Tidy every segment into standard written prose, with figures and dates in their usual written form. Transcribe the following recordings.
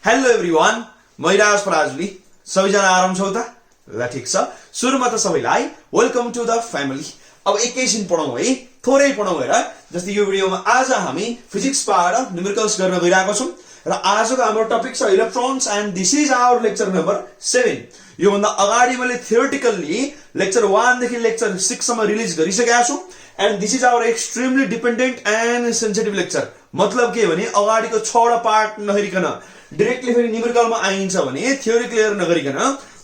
Hello everyone, म राज पराजुली। सबैजना आराम छौ त? ल ठिक छ। सुरुमा त सबैलाई वेलकम टु द फ्यामिली। अब एकैछिन पढौँ है, थोरै पढौँ हेर। जस्तै यो भिडियोमा आज हामी फिजिक्सबाट न्युमेरिकल्स गर्न गइरहेको छौँ र आजको हाम्रो टपिक छ electrons and this is our lecture number 7। यो भन्दा अगाडि मैले थियोरेटिकल्ली लेक्चर 1 देखि लेक्चर 6 सम्म रिलिज गरिसकेको छु and this is our extremely dependent and sensitive lecture. मतलब के भने अगाडिको 6 वटा पार्ट नहेरिकन डाइरेक्टली फेरि न्युमेरिकलमा आइन्छ भने थ्योरी क्लियर नगरिकन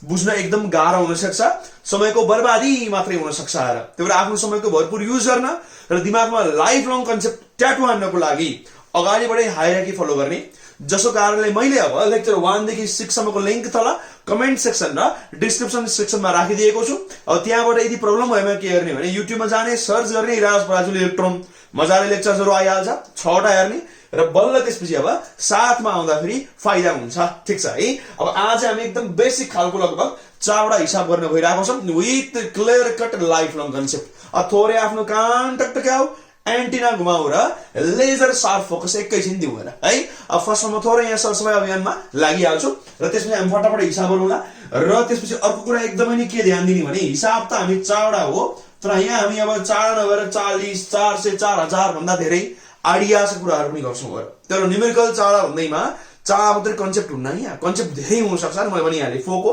बुझ्न एकदम गाह्रो हुन सक्छ, समयको बर्बादी मात्रै हुन सक्छ। त्यही भएर आफ्नो समयको भरपुर युज गर्न र दिमागमा लाइफ लङ कन्सेप्ट ट्याटु हान्नको लागि अगाडिबाटै हायरार्की फलो गर्ने, जसको कारणले मैले अब लेक्चर 1 देखि 6 सम्मको लिंक तल कमेन्ट सेक्सन र डिस्क्रिप्सन सेक्सनमा राखिदिएको छु। अब त्यहाँबाट यदि प्रब्लम भएमा के गर्ने भने युट्युबमा जाने, सर्च गर्ने राज पराजुली इलेक्ट्रोन, मजाले लेक्चरहरु आइहाल्छ, 6 वटा हेर्ने र बल्ल त्यसपछि अब साथमा आउँदाखेरि फाइदा हुन्छ। ठीक छ है। अब आज हामी एकदम बेसिक खालको लगभग 4 वटा हिसाब गर्न गइरहेको छौं with clear cut life long concept. थोरै आफ्नो कान टकटक्याउ, एन्टिना घुमाउ र लेजर शार्प फोकस एकैछिन दिउँ हेर है। अब फर्स्टमा म थोरै यहाँ सरसफाई अभियानमा लागिहाल्छु र त्यसपछि हामी फटाफट हिसाब गरौँला। र त्यसपछि अर्को कुरा एकदमै नै के ध्यान दिने भने हिसाब त हामी 4 वटा हो, तर यहाँ हामी अब 4 नभएर 40, 400, 4000 भन्दा धेरै आइडियाजको कुराहरु पनि गर्छौं गएर। तर न्युमेरिकल 4 भन्दैमा 4 मात्रै कन्सेप्ट हुन्न नि, यहाँ कन्सेप्ट धेरै हुन सक्छ। मैले भनिहालेँ फोको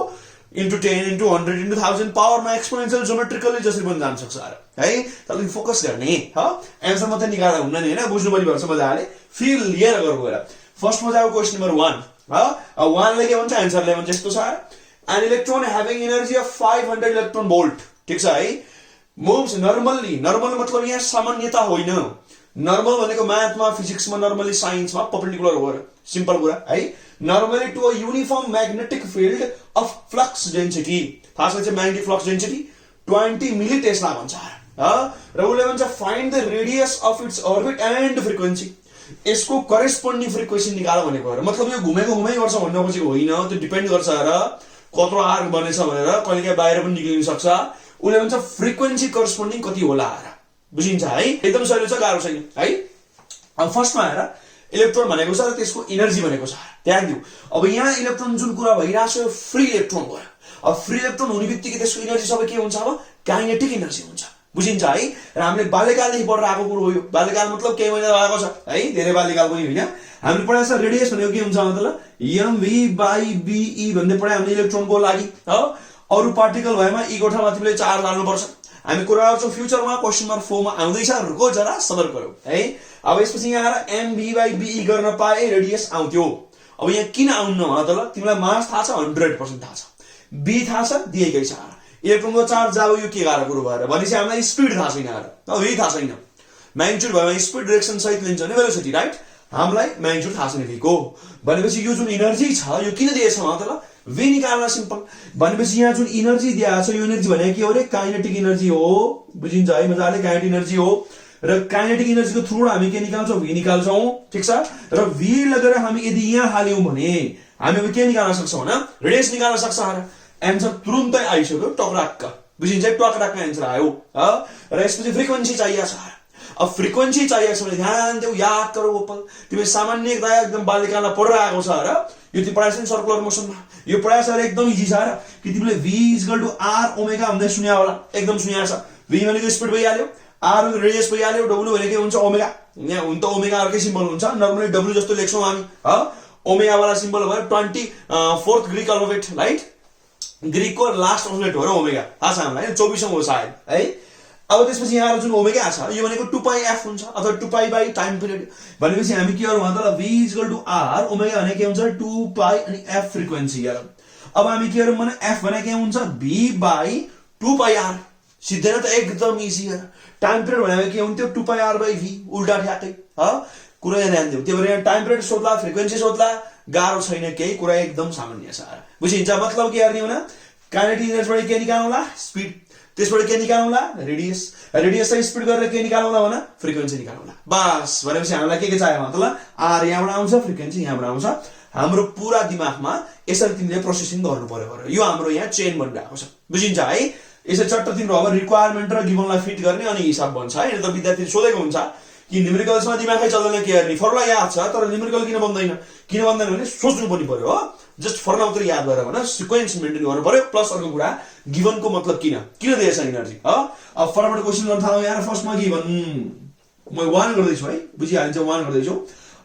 into 10 into 100 into 1000 पावरमा एक्सपोनेन्शियल ज्योमेट्रिकली जसरी पनि जान सक्छ है। तर फोकस गर्ने ह, एन्सर मात्रै निकाल्दा हुन्न नि हैन, बुझ्नु पनि पर्छ मजाले, फिल लिएर गर्नु गएर। फर्स्टमा जाऊ क्वेशन नम्बर 1 ह। 1 ले के भन्छ, एन्सरले भन्छ यस्तो छ, an electron having energy of 500 electron volt, ठीक छ है, मोभ्स नर्मली। नर्मल मतलब यहाँ सामान्यता होइन, नर्मल भनेको म्याथमा, फिजिक्समा, नर्मली साइन्समा परपेन्डिकुलर हो, सिम्पल कुरा है। Normally to a uniform magnetic field of flux density, थाहा छ म्याग्नेटिक फ्लक्स डेन्सिटी 20 मिली टेस्ला भन्छ र उसले भन्छ find the radius of its orbit and frequency. यसको करेस्पोन्डिङ फ्रिक्वेन्सी निकाल भनेको हो। मतलब यो घुमेको घुमै गर्छ भन्ने खोजेको होइन, त्यो डिपेन्ड गर्छ र कत्रो आर्क बनेछ भनेर, कहिलेकाहीँ बाहिर पनि निक्लिन सक्छ। उसले भन्छ फ्रिक्वेन्सी करेस्पोन्डिङ कति होला र, बुझिन्छ है। एकदम सजिलो छ, गाह्रो छैन है। अब फर्स्टमा हेर, इलेक्ट्रोन भनेको छ र त्यसको एनर्जी भनेको छ, ध्यान दिऊ। अब यहाँ इलेक्ट्रोन जुन कुरा भइरहेछ यो फ्री इलेक्ट्रोन भयो। अब फ्री इलेक्ट्रोन हुने बित्तिकै त्यसको एनर्जी सबै के हुन्छ, अब काइनेटिक एनर्जी हुन्छ, बुझिन्छ है। र हामीले बाल्यकालदेखि पढेर आएको कुरो हो यो। बाल्यकाल मतलब केही महिना भएको छ है, धेरै बाल्यकाल पनि होइन। हामीले पढाएको छ रेडियस भनेको के हुन्छ मतलब mv/be भन्ने पढाए हामीले इलेक्ट्रोनको लागि हो। अरु पार्टिकल भएमा ई को ठाउँमा तिमीले चार्ज हाल्नु पर्छ। हामी कुरा गर्छौं फ्युचरमा, क्वेशन नम्बर 4 मा आउँदैछ, रुको जरा सबर गरौ है। अब यसपछि यहाँ mv/be गर्न पाए रेडियस आउँथ्यो। अब यहाँ किन आउन्न भन त ल, तिमीलाई मास थाहा छ, 100% थाहा छ, बी थाहा छ, दिएकै छ। इलेक्ट्रोनको चार्ज जाऊ, यो के गाह्रो कुरो भएर भनेपछि हामीलाई स्पिड थाहा छैन र भ थाहा छैन। म्याग्निट्युड भएमा स्पिड डाइरेक्सन सहित लिन्छ नि भेलोसिटी, राइट। हामीलाई म्याग्निट्युड थाहा छैन भीको भनेपछि यो जुन एनर्जी छ यो किन दिएछ भन त ल, वी निकाल्न सिम्पल। भनेपछि यहाँ जुन एनर्जी दिएको छ यो एनर्जी भनेको के हो रे, काइनेटिक एनर्जी हो, बुझिन्छ है मजाले, काइनेटिक एनर्जी हो। र काइनेटिक एनर्जीको थ्रुबाट हामी के निकाल्छौं, वी निकाल्छौं, ठीक छ। र वी लगेर हामी यदि यहाँ हाल्यौं भने हामी अब के निकाल्न सक्छौं भने रेडियस निकाल्न सक्छ। एन्सर तुरुन्तै आइसक्यो, टकराक्क, बुझिन्छ, टकराक्क एन्सर आयो। र यसपछि फ्रिक्वेन्सी चाहिएको छ। अब फ्रिक्वेन्सी चाहिएको छ भने ध्यान देऊ, याद गरौ ओपल, तिमी सामान्यतया एकदम बाल्यकालमा पढेर आएको छ र यो तिमी पढाएछ नि सर्कुलर मोसनमा, यो पढाएछ र एकदम इजी छ र कि तिमीले v r ओमेगा भन्दै सुन्या होला, एकदम सुन्या छ। v भनेको स्पिड भइहाल्यो, r भनेको रेडियस भइहाल्यो, w भनेको के हुन्छ ओमेगा। यहाँ हुन त ओमेगा अर्कै सिम्बल हुन्छ, नर्मली w जस्तो लेख्छौं हामी ह। ओमेगा वाला सिम्बल भयो 24th ग्रीक अल्फाबेट, राइट। ग्रीकको लास्ट अल्फाबेट हो र ओमेगा, थाहा छ हामीलाई, 24औं हो सायद है। अब त्यसपछि यहाँ जुन ओमेगा छ यो भनेको 2πf हुन्छ अथवा 2π टाइम पिरियड। भनेपछि हामी के गरौँ भन्दा v r ओमेगा भने के हुन्छ 2π अनि f फ्रिक्वेन्सी हेरौँ। अब हामी के गरौँ भने f भने के हुन्छ v/2πr, सिधै त एकदम इजी हेर। टाइम पिरियड भनेको के हुन्थ्यो 2πr/v, उल्टा ठ्याक्कै ह। कुरा ध्यान दिऊ, त्यही भएर यहाँ टाइम पिरियड सोध्ला, फ्रिक्वेन्सी सोध्ला, गाह्रो छैन केही, कुरा एकदम सामान्य छ, बुझिन्छ। मतलब के गर्ने हो न, काइनेटिक एनर्जीबाट के निकाल्नुला, स्पिड, त्यसबाट के निकाल्नुला, रेडियस, रेडियस चाहिँ स्पिड गरेर के निकाल्नुला भने फ्रिक्वेन्सी निकाल्नुला, बस। भनेपछि हामीलाई के चाहियो मतलब आर यहाँबाट आउँछ, फ्रिक्वेन्सी यहाँबाट आउँछ। हाम्रो पूरा दिमागमा यसरी तिमीले प्रोसेसिङ गर्नु पर्यो भनेर यो हाम्रो यहाँ चेन बनिरहेको छ, बुझिन्छ है। यसरी चट्ट तिम्रो अब रिक्वायरमेन्ट र गिभनलाई फिट गर्ने अनि हिसाब बन्छ है। त विद्यार्थीले सोधेको हुन्छ कि न्युमेरिकल्समा दिमागै चल्दैन के गर्ने, फर्मुला याद छ तर न्युमेरिकल किन बन्दैन भने सोच्नु पनि पर्यो हो। जस्ट फर्मुला मात्र याद गरेर भन, सिक्वेन्स मेन्टेन गर्नु पर्यो। प्लस अर्को कुरा गिभनको मतलब किन दिएछ इनर्जी। अब फटाफट क्वेसन गर्न थालौँ यार। फर्स्टमा गिभन म 1 गर्दैछु है, बुझिहालिन्छ 1 गर्दैछु।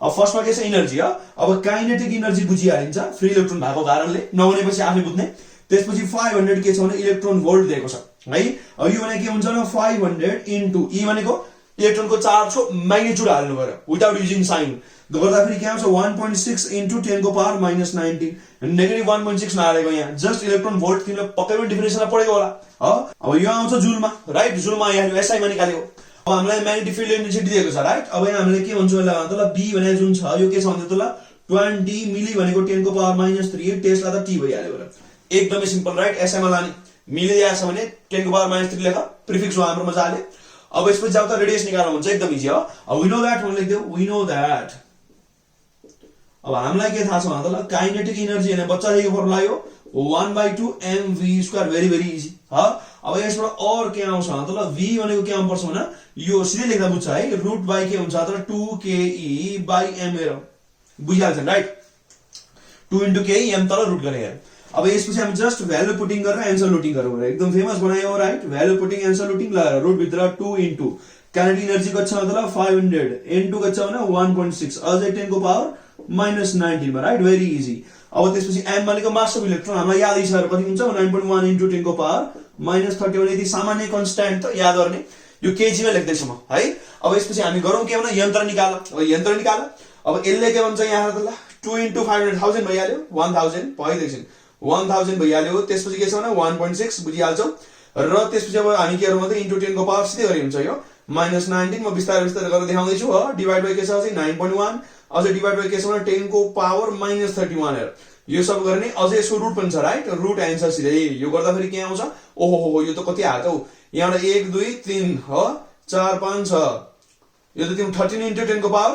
अब फर्स्टमा के छ इनर्जी हो। अब काइनेटिक इनर्जी बुझिहालिन्छ फ्री इलेक्ट्रोन भएको कारणले, नहुनेपछि आफै बुझ्ने। त्यसपछि 500 के छ भने इलेक्ट्रोन भोल्ट दिएको छ है। अब यो भने के हुन्छ न 500 इन्टु ई भनेको इलेक्ट्रोनको चार्जको म्याग्निट्युड हाल्नु पर्यो विदाउट युजिङ साइन। गर्दाखेरि के आउँछ 1.6 इन्टु 10 को पावर -19 नेगेटिभ 1.6 नहालेको यहाँ जस्ट इलेक्ट्रोन भोल्ट। तिमीले पक्कै पनि डिफिनेसनमा पढेको होला। अब यो आउँछ जुलमा राइट, जुलमा यहाँ एसआईमा निकालेको। अब हामीलाई म्याग्नेटिक फिल्ड इन्टेन्सिटी दिएको छ राइट। अब यहाँ हामीले के भन्छ मतलब बी भने जुन छ यो के छ भन्दा तल 20 मिली भनेको 10 को पावर -3 टेस्ला त टी भइहाल्यो होला। एकदमै सिम्पल राइट। एसआईमा लाने मिली दिएको छ भने 10 को पावर -3 लेख, प्रिफिक्स हो हाम्रो मजाले। अब यसपछि जाऊ त रेडियस निकाल्नु हुन्छ, एकदम इजी हो। अब वी नो दैट भने लेख्दियौ वी नो दैट। अब हामीलाई के थाहा छ भन्दा त काइनेटिक एनर्जी हैन बच्चा यो फर्मुला यो 1/2 mv², भेरी भेरी इजी ह। अब यसबाट और के आउँछ भन्दा त v भनेको के आउनु पर्छ भने यो सिधै लेख्दा बुझ्छ है, रुट बाइ के हुन्छ त 2ke/m हेर, बुझिहाल्छ राइट। 2 * ke m तल रुट गरे हेर। अब यसपछि हामी जस्ट भ्यालु पुटिङ गरेर एन्सर लुटिङ गरौँ, एकदम फेमस बनायो right. Value putting answer looting लगाएर रुट भित्र 2 इन्टु काइनेटिक एनर्जी कति छ मतलब 500 इन्टु कति छ भने 1.6 अझै 10 को पावर -19 मा राइट, भेरी इजी। अब त्यसपछि m भनेको मास अफ इलेक्ट्रोन हामीलाई यादै छ कति हुन्छ 9.1 इन्टु 10 को पावर -31। यदि सामान्य कन्स्ट्यान्ट त याद गर्ने यो केजी मा लेख्दै छु म है। अब यसपछि हामी गरौँ के भने यन्त्र निकाल। अब यन्त्र निकाल। अब यसले के भन्छ यहाँ त ल 2 इन्टु 500 1000 भइहाल्यो, 1000 भइदिएछ 1000 भइहाल्यो। त्यसपछि के छ भने 1.6 बुझिहाल्छौ। र त्यसपछि अब हामी के गरौँ भने इन्टु 10 को पावर सिधै गरे हुन्छ यो -19। म बिस्तारै बिस्तारै गरेर देखाउँदै छु हो। डिभाइड बाइ के छ चाहिँ 9.1 अझै डिभाइड बाइ के छ भने 10 को पावर -31 हेर। यो सब गर्ने अझै यसको रुट पनि छ राइट, रुट एन्सर सिधै यो गर्दाखेरि के आउँछ ओहो हो यो त कति आयो त हौ। यहाँबाट 1 2 3 हो 4 5 6 यो त तिम्रो 13 इन्टु 10 को पावर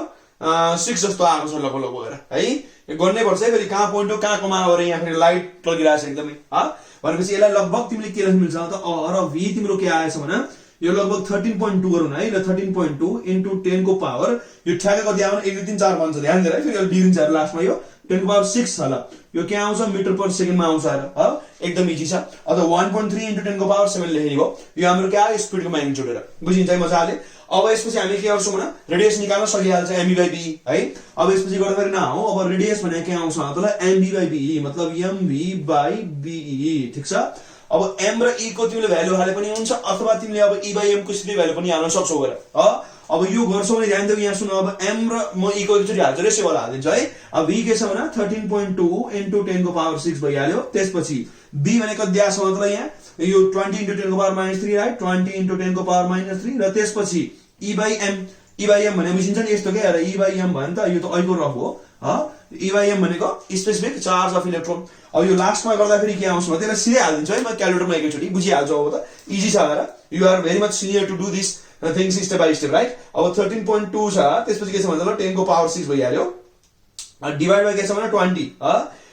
6 जस्तो आएको छ लगभग लगभग है। यो गर्नै पर्छ है। फेरि कहाँ पोइन्ट हो कहाँ कमा गरे यहाँ फेरि लाइट लगिरहेछ एकदमै ह। भनेपछि यसलाई लगभग तिमीले के लेख्न मिल्छ त अ र v तिम्रो के आएछ भने यो लगभग 13.2 गरौँ है ल। 13.2 इन्टु 10 को पावर यो ठ्याक्कै कति आयो भने 1 2 3 4 5 ध्यान दिएर है। फेरि बिग्रिन्छ लास्टमा यो 10 को पावर 6 छ ल। यो के आउँछ मिटर पर सेकेन्डमा आउँछ ह, एकदम इजी छ। अथवा 1.3 इन्टु 10 को पावर 7 लेखेको हो। यो हाम्रो के आयो स्पिडको म्याग्निट्युड हेर, बुझिन्छ है मजाले। अब यसपछि हामीले के गर्छौँ भने रेडियस निकाल्न सकिहाल्छ mv/b है। अब यसपछि गर्दाखेरि न हो अब रेडियस भने के आउँछ मतलब mv/be मतलब mv/be ठीक छ। अब m र e को तिमीले भ्यालु हाले पनि हुन्छ अथवा तिमीले अब e/m को सिधै भ्यालु पनि हाल्न सक्छौ गरे ह। अब यो गर्छौ भने ध्यान देऊ यहाँ सुन। अब m र म e को एकचोटी हाल्छु रेसियो वाला हालिदिन्छु है। अब v के छ भने 13.2 इन्टु 10 को पावर 6 भइहाल्यो। त्यसपछि b भनेको दिया छ मतलब यहाँ यो 20 इन्टु 10 को पावर -3 राइट, 20 इन्टु 10 को पावर -3 र त्यसपछि e/m भने बुझिन्छ नि यस्तो के अरे e/m भने त यो त ऐको रफ हो ह। e/m भनेको स्पेसिफिक चार्ज अफ इलेक्ट्रोन। अब यो लास्टमा गर्दाखेरि के आउँछ त्यसलाई सिधै हालिदिन्छु है म क्यालकुलेटरमा एकैचोटी बुझिहाल्छु। अब त इजी छ हेर, you are very much senior to do this things step by step right. अब 13.2 छ त्यसपछि के छ भन्दा 10 को पावर 6 भइहाल्यो। डिभाइड बाइ के छ भने 20 ह।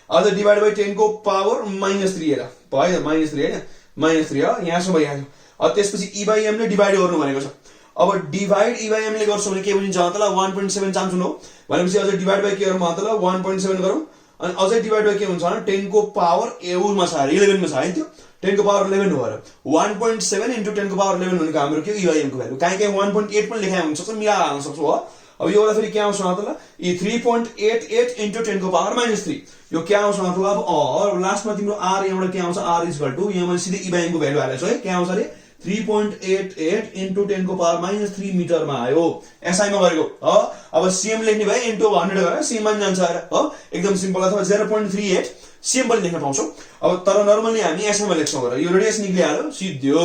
अझ डिभाइड बाइ 10 को पावर -3 हेर भयो -3 हैन -3 हो यहाँसम्म भइहाल्यो। अब त्यसपछि e/m ले डिभाइड गर्नु भनेको छ। अब डिभाइड e/m ले गर्छौ भने के बुझिन्छ मतलब 1.7 चान्छु न भनेपछि अझै डिभाइड बाइ के गरौँ मतलब 1.7 गरौँ। अनि अझै डिभाइड बाइ के हुन्छ भने 10 को पावर 11 मा छ 11 मा छ है। त्यो 10 को पावर 11 हो र 1.7 इन्टु 10 को पावर 11 भनेको हाम्रो के e/m को भ्यालु। काहीँ 1.8 पनि लेखाइ हुन्छ मिलाएर हाल्न सक्छौ हो। अब यो गर्दा फेरि के आउँछ मतलब 3.88 इन्टु 10 को पावर -3 यो के आउँछ मतलब अब लास्टमा तिम्रो r यहाँबाट के आउँछ r = यहाँ मैले सिधै e/m को भ्यालु हालेछु है। के आउँछ रे 3.88 इन्टु 10 को पावर -3 मिटरमा आयो एसआई मा गरेको हो। अब सीएम लेख्ने भए इन्टु 100 गरेर सीएम मा जान्छ हो, एकदम सिम्पल। अथवा 0.38 सीएम पनि लेख्न पाउँछौ। अब तर नर्मली हामी एसआई मा लेख्छौं गरेर यो रेडियस निक्लिहाल्यो सिध्यो।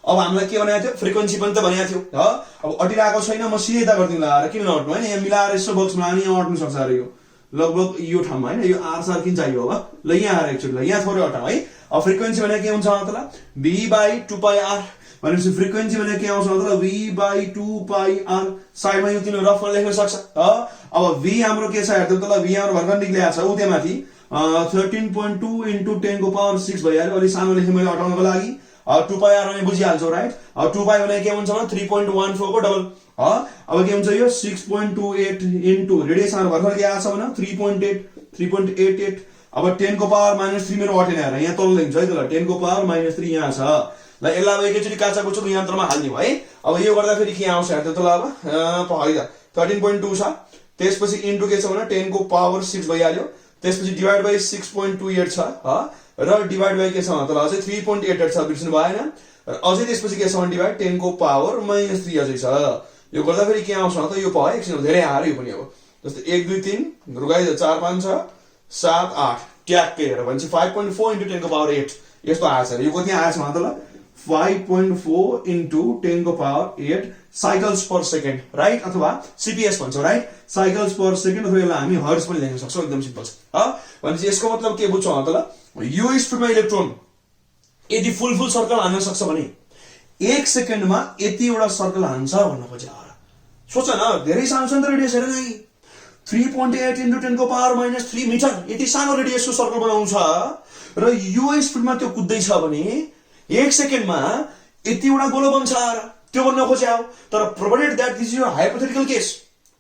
अब हामीलाई के बनाएको थियो फ्रिक्वेन्सी पनि त बनाएको थियो हो। अब अटिरहेको छैन म सिधै त गर्दिन लगाएर किन नअट्नु हैन। यहाँ मिलाएर यसो बक्समा लाने यहाँ अट्नु सक्छ अरे यो लगभग यो ठाउँमा हैन। यो आर सार किन चाहियो अब ल यहाँ आएर एकचोटि ल यहाँ थोरै अटाउ है। अब फ्रिक्वेन्सी भने के हुन्छ मतलब v/2πr भनेपछि फ्रिक्वेन्सी भने के आउँछ मतलब v/2πr साइडमा यो तिमीले रफमा लेख्न सक्छ ह। अब v हाम्रो के छ हेर्दै त ल v हाम्रो भर्खर निक्लिएको छ उते माथि 13.2 इन्टु 10 को पावर 6 भइहाल्यो। अलि सानो लेखेँ मैले हटाउनको लागि। 2πr भने बुझिहाल्छौ राइट। अब 2π भने के हुन्छ भने 3.14 को डबल अब के हुन्छ यो 6.28 इन्टु रेडियस भर्खर के आछ भने 3.88 अब 10 को पावर -3 मेरो अटेन आएर यहाँ तल लेख्छ है त ल 10 को पावर -3 यहाँ छ ल यसलाई अब एकैचोटी काचा कुचो यन्त्रमा हाल्ने भयो है अब यो गर्दा फेरि के आउँछ हेर्दै त ल अब है त 13.2 छ त्यसपछि इन्टु के छ भने 10 को पावर 6 भइहाल्यो त्यसपछि डिभाइड बाइ 6.28 छ र डिभाइड बाइ के छ त ल अझै 3.88 छ बिर्सनु भएन र अझै त्यसपछि के छ भने डिभाइड 10 को पावर -3 अझै छ यो गर्दा फेरि के आउँछ त यो भयो एकछिन धेरै आएर यो पनि अब जस्तै 1 2 3 रुगाइ 4 5 6 7 8 ट्याक्कै हेर भनेपछि 5.4 इन्टु 10 को पावर 8 यस्तो आएछ यो कति आएछ भने त ल 5.4 इन्टु 10 को power 8 cycles per second right अथवा सीपीएस भन्छौँ राइट साइकल्स पर सेकेन्ड अथवा यसलाई हामी हर्ट्ज पनि लेख्न सक्छौँ एकदम सिम्पल छ भनेपछि यसको मतलब के बुझ्छौँ त ल यो स्पिडमा इलेक्ट्रोन यदि फुल सर्कल हान्न सक्छ भने 1 सेकेन्डमा यतिवटा सर्कल हान्छ भन्न खोजे सोच न धेरै सानो छ नि त रेडियस हेर नि 3.8 इन्टु 10 को पावर -3 मिटर यति सानो रेडियसको सर्कल बनाउँछ र यो स्पिडमा त्यो कुद्दैछ भने 1 सेकेन्डमा यतिवटा गोलो बन्छ त्यो भन्न खोज्या हो तर provided that this is your hypothetical case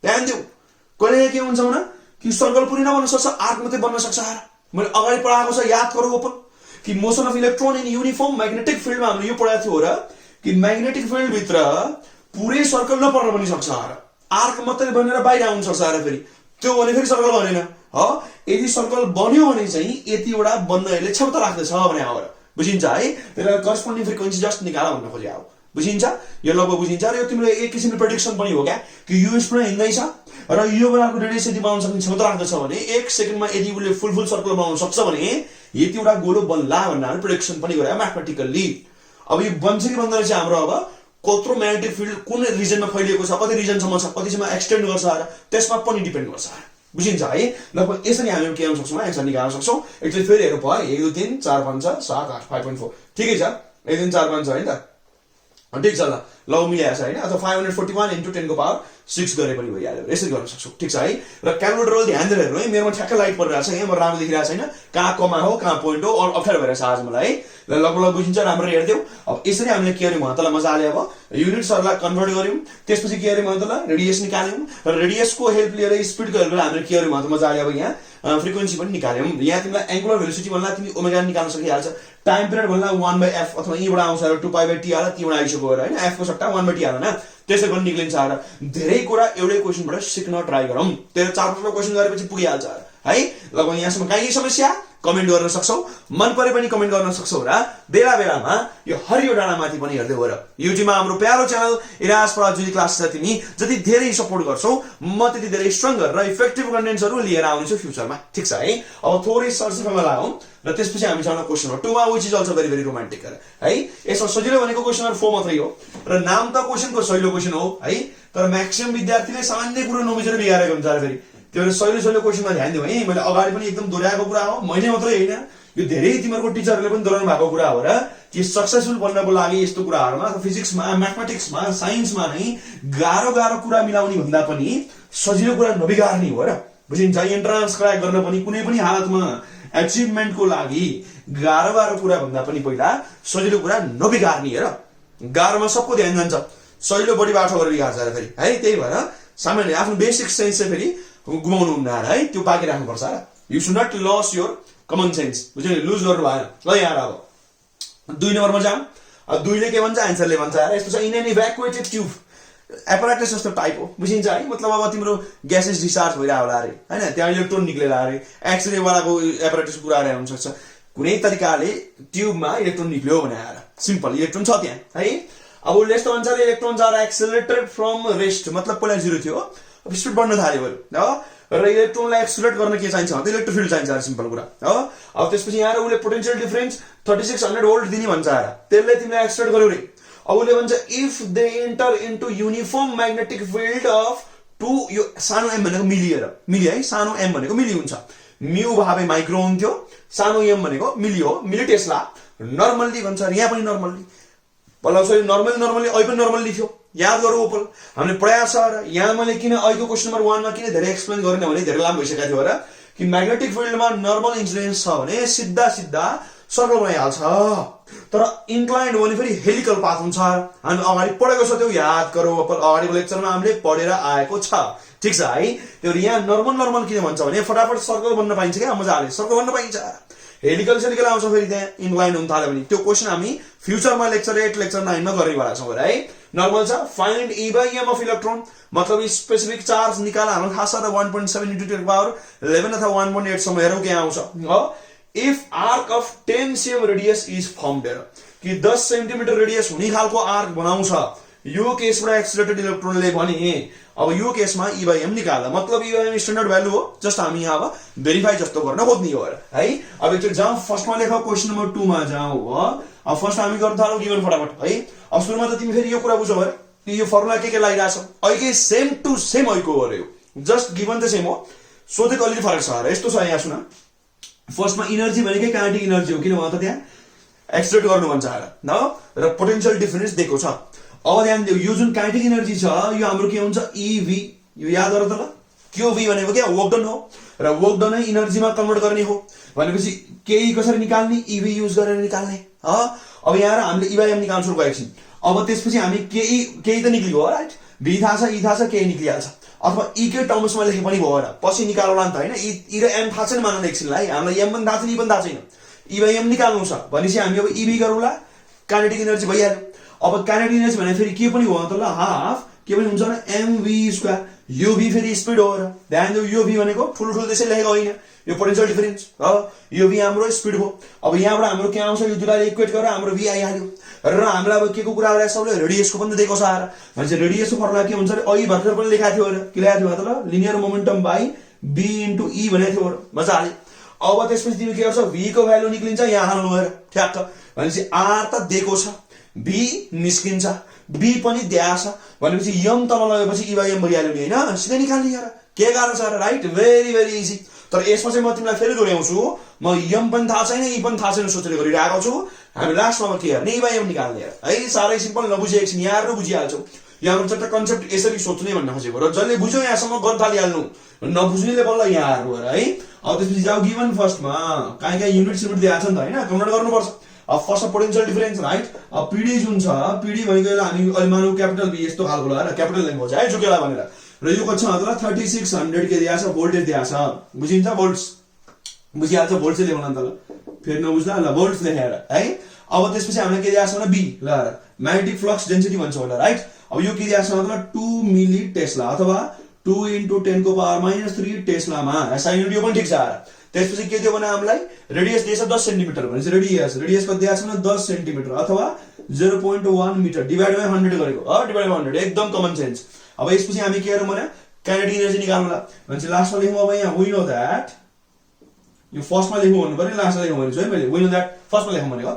ध्यान दिऊ कहिले के हुन्छ भने कि सर्कल पुरै नबन्न सक्छ आर्क मात्रै बन्न सक्छ मैले अगाडि पढाएको छ याद गरौ ओपन कि motion of electron in uniform magnetic फिल्डमा हामीले यो पढाएको थियो र कि म्याग्नेटिक फिल्ड भित्र पुरै सर्कल नपर्न पनि सक्छ आर्क मात्रै बनेर बाहिर आउन सक्छ फेरि त्यो भने फेरि सर्कल बनेन यदि सर्कल बन्यो भने चाहिँ यतिवटा बन्न यसले क्षमता राख्दछ भने हो बुझिन्छ है त्यसलाई करस्पोन्डिङ फ्रिक्वेन्सी जस्ट निकाल भन्न खोजे हो बुझिन्छ यो लगभग बुझिन्छ र यो तिम्रो एक किसिमको प्रेडिक्सन पनि हो क्या कि यो स्पिडमा हिँड्दैछ र यो बेलाको रेडियस यदि बनाउन सक्ने क्षमता राख्दछ भने 1 सेकेन्डमा यदि उसले फुल सर्कल बनाउन सक्छ भने यतिवटा गोलो बन्ला भनेर प्रेडिक्सन पनि गरे म्याथमेटिकल्ली अब यो बन्छ कि बन्दैन चाहिँ हाम्रो अब कत्रो म्याग्नेटिक फिल्ड कुन रिजनमा फैलिएको छ कति रिजनसम्म छ कतिसम्म एक्सटेन्ड गर्छ त्यसमा पनि डिपेन्ड गर्छ बुझिन्छ है लगभग यसरी हामी के गर्न सक्छौँ एन्सर निकाल्न सक्छौँ एकचोटि फेरि हेरौँ भयो 1 2 3 4 5 6 7 8 5.4 ठिकै छ 1 2 4 5 छ हैन त ठिक छ ल मिलाएको छ हैन अथवा 541 इन्टु 10 को पावर 6 गरे पनि भइहाल्यो यसरी गर्न सक्छौँ ठिक छ है र क्यालकुलेटर ध्यान दिएर हेर्नु है मेरोमा ठ्याक्कै लाइट परिरहेको छ यहाँ म राम्रो देखिरहेको छैन कहाँ कमा हो कहाँ पोइन्ट हो अप्ठ्यारो भइरहेछ आज मलाई है लगभग बुझिन्छ राम्रो हेर्देऊ अब यसरी हामीले के गर्यौँ त मजाले अब युनिट्सहरूलाई कन्भर्ट गर्यौँ त्यसपछि के गर्यौँ त ल रेडियस निकाल्यौँ र रेडियसको हेल्प लिएर स्पिडको हेल्प लिएर हामीले के गर्यौँ त मजाले अब यहाँ फ्रिक्वेन्सी पनि निकाल्यौँ यहाँ तिमीलाई एङ्गुलर भेलोसिटी भन्दा तिमी ओमेगा निकाल्न सकिहाल्छ टाइम पिरियड भन्दा 1/f अथवा यहीँबाट आउँछ र 2π/t आएर तीबाट आइसक्यो होइन f को सट्टा 1/t हाल न त्यसै पनि निक्लिन्छ र धेरै कुरा एउटै क्वेसनबाट सिक्न ट्राई गरौँ तेरो 4-5 क्वेसन गरेपछि पुगिहाल्छ है लगभग यहाँसम्म काहीँ समस्या कमेन्ट गर्न सक्छौ मन परे पनि कमेन्ट गर्न सक्छौ र बेला बेलामा यो हरियो डाँडामाथि पनि हेर्दै हो र युट्युबमा हाम्रो प्यारो च्यानल इराज पराजुली क्लास छ तिमी जति धेरै सपोर्ट गर्छौ म त्यति धेरै स्ट्रङ्गर र इफेक्टिभ कन्टेन्ट्सहरु लिएर आउनेछु फ्युचरमा ठीक छ है अब थोरै सर्चमा लागौं र त्यसपछि हामी जान क्वेशन नम्बर 2 मा which is also very very romantic है यसमा सजिलो भनेको क्वेशन नम्बर 4 मात्रै हो र नाम त क्वेशनको सजिलो क्वेशन हो है तर म्याक्सिमम विद्यार्थीले सामान्य कुरा नबुझेर बिगारेको हुन्छ फेरि त्यो सजिलो क्वेशनमा ध्यान दिऊ है मैले अगाडि पनि एकदम दोहोर्याएको कुरा हो मैले मात्रै हैन यो धेरै तिमीहरुको टिचरले पनि दोहोर्याउनु भएको कुरा हो र कि सक्सेसफुल बन्नको लागि यस्तो कुराहरुमा फिजिक्समा म्याथमेटिक्समा साइन्समा नै गाह्रो कुरा मिलाउने भन्दा पनि सजिलो कुरा नबिगार्ने हो र बुझिन्छ एन्ट्रान्स क्र्याक गर्न पनि कुनै पनि हालतमा अचिभमेन्टको लागि गाह्रो कुरा भन्दा पनि पहिला सजिलो कुरा नबिगार्ने र गाह्रोमा सबको ध्यान जान्छ सजिलो बढी बाटो गरेर बिगार्छ फेरि है त्यही भएर सामान्य आफ्नो बेसिक सेन्स चाहिँ फेरि गुमाउनु हुन्न है त्यो बाँकी राख्नु पर्छ र you should not loss your common sense बुझ्यौ नि लुज गर्नु भएन ल यहाँ अब 2 नम्बरमा जाम अब 2 ले के भन्छ आन्सरले भन्छ यस्तो छ इन एन इभ्याकुएटेड ट्युब एपराटस जस्तो टाइप हो बुझिन्छ है मतलब अब तिम्रो ग्यासेस डिस्चार्ज भइरा होला रे हैन त्यहाँ इलेक्ट्रोन निक्लेला रे एक्सरे वालाको एपराटसको कुरा आएर हुन सक्छ कुनै तरिकाले ट्युबमा इलेक्ट्रोन निक्ल्यो भने आएर सिम्पल इलेक्ट्रोन छ त्यहाँ है अब उसले यस्तो भन्छ electrons are accelerated from rest मतलब पहिला 0 थियो अब स्पिड बढ्न थाल्यो भयो र इलेक्ट्रोनलाई एक्सेलरेट गर्न के चाहिन्छ भने इलेक्ट्रिक फिल्ड चाहिन्छ सिम्पल कुरा हो अब त्यसपछि यहाँ उसले पोटेन्शियल डिफरेन्स 3600 भोल्ट दिने भन्छ त्यसले तिमीलाई एक्सेलरेट गर्यो रे अब उसले भन्छ if they enter into uniform magnetic field of 2 यो सानो m भनेको मिली है सानो m भनेको मिली हुन्छ म्यू भावे माइक्रो हुन्थ्यो सानो m भनेको मिली हो मिली टेस्ला नर्मल्ली भन्छ यहाँ पनि नर्मल्ली बल्ल सरी नर्मली अहिले पनि नर्मल्ली थियो याद गरौ ओपल हामीले पढाएको छ र यहाँ मैले किन अहिलेको क्वेशन नम्बर 1 मा किन धेरै एक्सप्लेन गरेन भने धेरै लामो भइसकेको थियो र कि म्याग्नेटिक फिल्डमा नर्मल इन्सिडेन्स छ भने सिधा सर्कल बनाइहाल्छ। तर इन्क्लाइन्ड हो भने फेरि हेलिकल पाथ हुन्छ। हामी अगाडि पढेको छ, त्यो याद गरौँ। अगाडिको लेक्चरमा हामीले पढेर आएको छ, ठिक छ है। त्यो यहाँ नर्मल किन भन्छ भने फटाफट सर्कल बन्न पाइन्छ क्या, मजाले सर्कल बन्न पाइन्छ। हेलिकल सेलिकल आउँछ फेरि त्यहाँ इन्क्लाइन्ड हुन थाल्यो भने। त्यो क्वेसन हामी फ्युचरमा लेक्चर 8 लेक्चर 9 मा गर्नेवाला छौँ है। नर्मल छ, find e by m of electron, मतलब स्पेसिफिक चार्ज निकाल हाम्रो थाहा छ त 1.7 × 10⁻11 अथवा 1.8 सम्म। हेरौँ के आउँछ। If arc of 10 cm radius is formed, कि 10 सेन्टिमिटर रेडियस हुने खालको आर्क बनाउँछ यो केसमा एक्सिलरेटेड इलेक्ट्रोनले भने। अब यो केसमा ई बाई एम निकाल्दा, मतलब ई बाई एम स्ट्यान्डर्ड भ्यालु हो, जस्ट हामी यहाँ अब भेरिफाई जस्तो गर्न खोज्ने हो है। अब एकचोटि जाउँ फर्स्टमा लेख, क्वेसन नम्बर 2 मा जाउँ। अब फर्स्ट हामी गर्न थालौँ गिभन फटाफट है। अब सुरुमा त तिमी फेरि यो कुरा बुझौ कि यो फर्मुला के लागिरहेछ, अहिले सेम टु सेम ऐको हो रे, जस्ट गिभन त सेम हो, सोधेको अलिकति फरक छ। यस्तो छ, यहाँ सुन। फर्स्टमा इनर्जी भनेकै काइनेटिक इनर्जी हो, किन भन्छ त्यहाँ एक्सट्रेट गर्नु भन्छ न, र पोटेन्शियल डिफरेन्स दिएको छ। अब ध्यान दियो, यो जुन काइनेटिक इनर्जी छ यो हाम्रो के हुन्छ, इभी। यो याद गर त ल, क्यू भी भनेको क्या वर्क डन हो, र वर्क डन नै इनर्जीमा कन्भर्ट गर्ने हो भनेपछि केही कसरी निकाल्ने, इभी युज गरेर निकाल्ने। अब यहाँ हामीले ई बाई एम निकाल्छौँ एकछिन। अब त्यसपछि हामी केही त निक्लियो राइट, भी थाहा छ, ई थाहा छ, केही निक्लिहाल्छ। अथवा ई के टर्म्समा लेखे पनि भयो र पछि निकाल्ला नि त होइन। ई र एम थाहा छैन मान्न एकछिनलाई, हामीलाई एम पनि थाहा छैन, ई पनि थाहा छैन। ई बाई एम निकाल्नु छ भनेपछि हामी अब इभी गरौँला, काइनेटिक इनर्जी भइहाल्यो। अब काइनेटिक इनर्जी भने फेरि के पनि हो त ल, हाफ के पनि हुन्छ भने mv²। यो भी फेरि स्पिड हो र ध्यान दियो, यो भी भनेको ठुलो त्यसै लेखेको होइन, यो पोटेन्शियल डिफरेन्स हो, यो भी हाम्रो स्पिड हो। अब यहाँबाट हाम्रो के आउँछ, यो दुईलाई इक्वेट गरेर हाम्रो भी आइहाल्यो। र हामीलाई अब के को कुरा गरेर सबले रेडियसको पनि दिएको छ आएर भनेपछि रेडियसको फर्मुला के हुन्छ, अघि भर्खर पनि लेखाएको थियो र के लेखाएको थियो त ल, linear momentum by b × e भनेको थियो मजाले। अब त्यसपछि तिमी के गर्छ, v को भ्यालु निक्लिन्छ, यहाँ हाल्नु हेर ठ्याक्क भनेपछि r त दिएको छ, b निस्किन्छ, b पनि दिएको छ भनेपछि m तल लगेपछि e बाई m भइहाल्यो नि होइन, सिधै निकाल्ने यार, के गाह्रो छ र राइट, भेरी इजी। तर यसमा चाहिँ म तिमीलाई फेरि दोहोऱ्याउँछु, म m पनि थाहा छैन, e पनि थाहा छैन सोचेर गरिरहेको छु। हामी लास्टमा के गर्ने, e बाई m निकाल्ने है, साह्रै सिम्पल, नबुझे एकछिन यहाँहरू बुझिहाल्छौ। यहाँ हाम्रो चट्ट कन्सेप्ट यसरी सोच्ने भन्न खोजेको, र जसले बुझ्यो यहाँसम्म गर्न थालिहाल्नु, नबुझ्नेले बल्ल यहाँहरू है। अब त्यसपछि जाऊ गिभन फर्स्टमा, कहीँ युनिट सिमिट दिएको छ नि त होइन, कन्भर्ट गर्नुपर्छ। अब फर्स्टमा पोटेन्शियल डिफरेन्स राइट। अब पिडी जुन छ, पिडी भनेको हामी अहिले मानौँ क्यापिटल बी यस्तो खालको ल, क्यापिटल ल्याङ्ग्वेज है झुकेला भनेर, र यो कति छ मतलब 3600 के दिएको छ, भोल्टेज दिएको छ, बुझिन्छ, भोल्ट्स बुझिहाल्छ, भोल्ट चाहिँ लेख्नु त ल, फेरि नबुझ्दा ल, भोल्ट्स लेखेर है। अब त्यसपछि हामीलाई के दिएको छ भने B L, magnetic flux density भन्छ होला राइट। अब यो के दिएको छ मतलब 2 मिली टेस्ला अथवा 2 × 10⁻³ टेस्लामा, एसआई युनिट यो पनि ठिक छ। त्यसपछि के दियो भने हामीलाई रेडियस दिएछ 10 सेन्टिमिटर भनेपछि रेडियस कति दिएको छ भने 10 सेन्टिमिटर अथवा 0.1 मिटर डिभाइड बाइ 100 गरेको, डिभाइड बाइ 100 एकदम कमन सेन्स। अब यसपछि हामी के गरौँ भने काइनेटिक इनर्जी निकाल्नुला भनेपछि लास्टमा लेखौँ। अब यहाँ वी नो दैट, यो फर्स्टमा लेखौँ भन्नु पर्यो, लास्टमा लेखौँ भनेछु है मैले, वी नो दैट फर्स्टमा लेखौँ भनेको।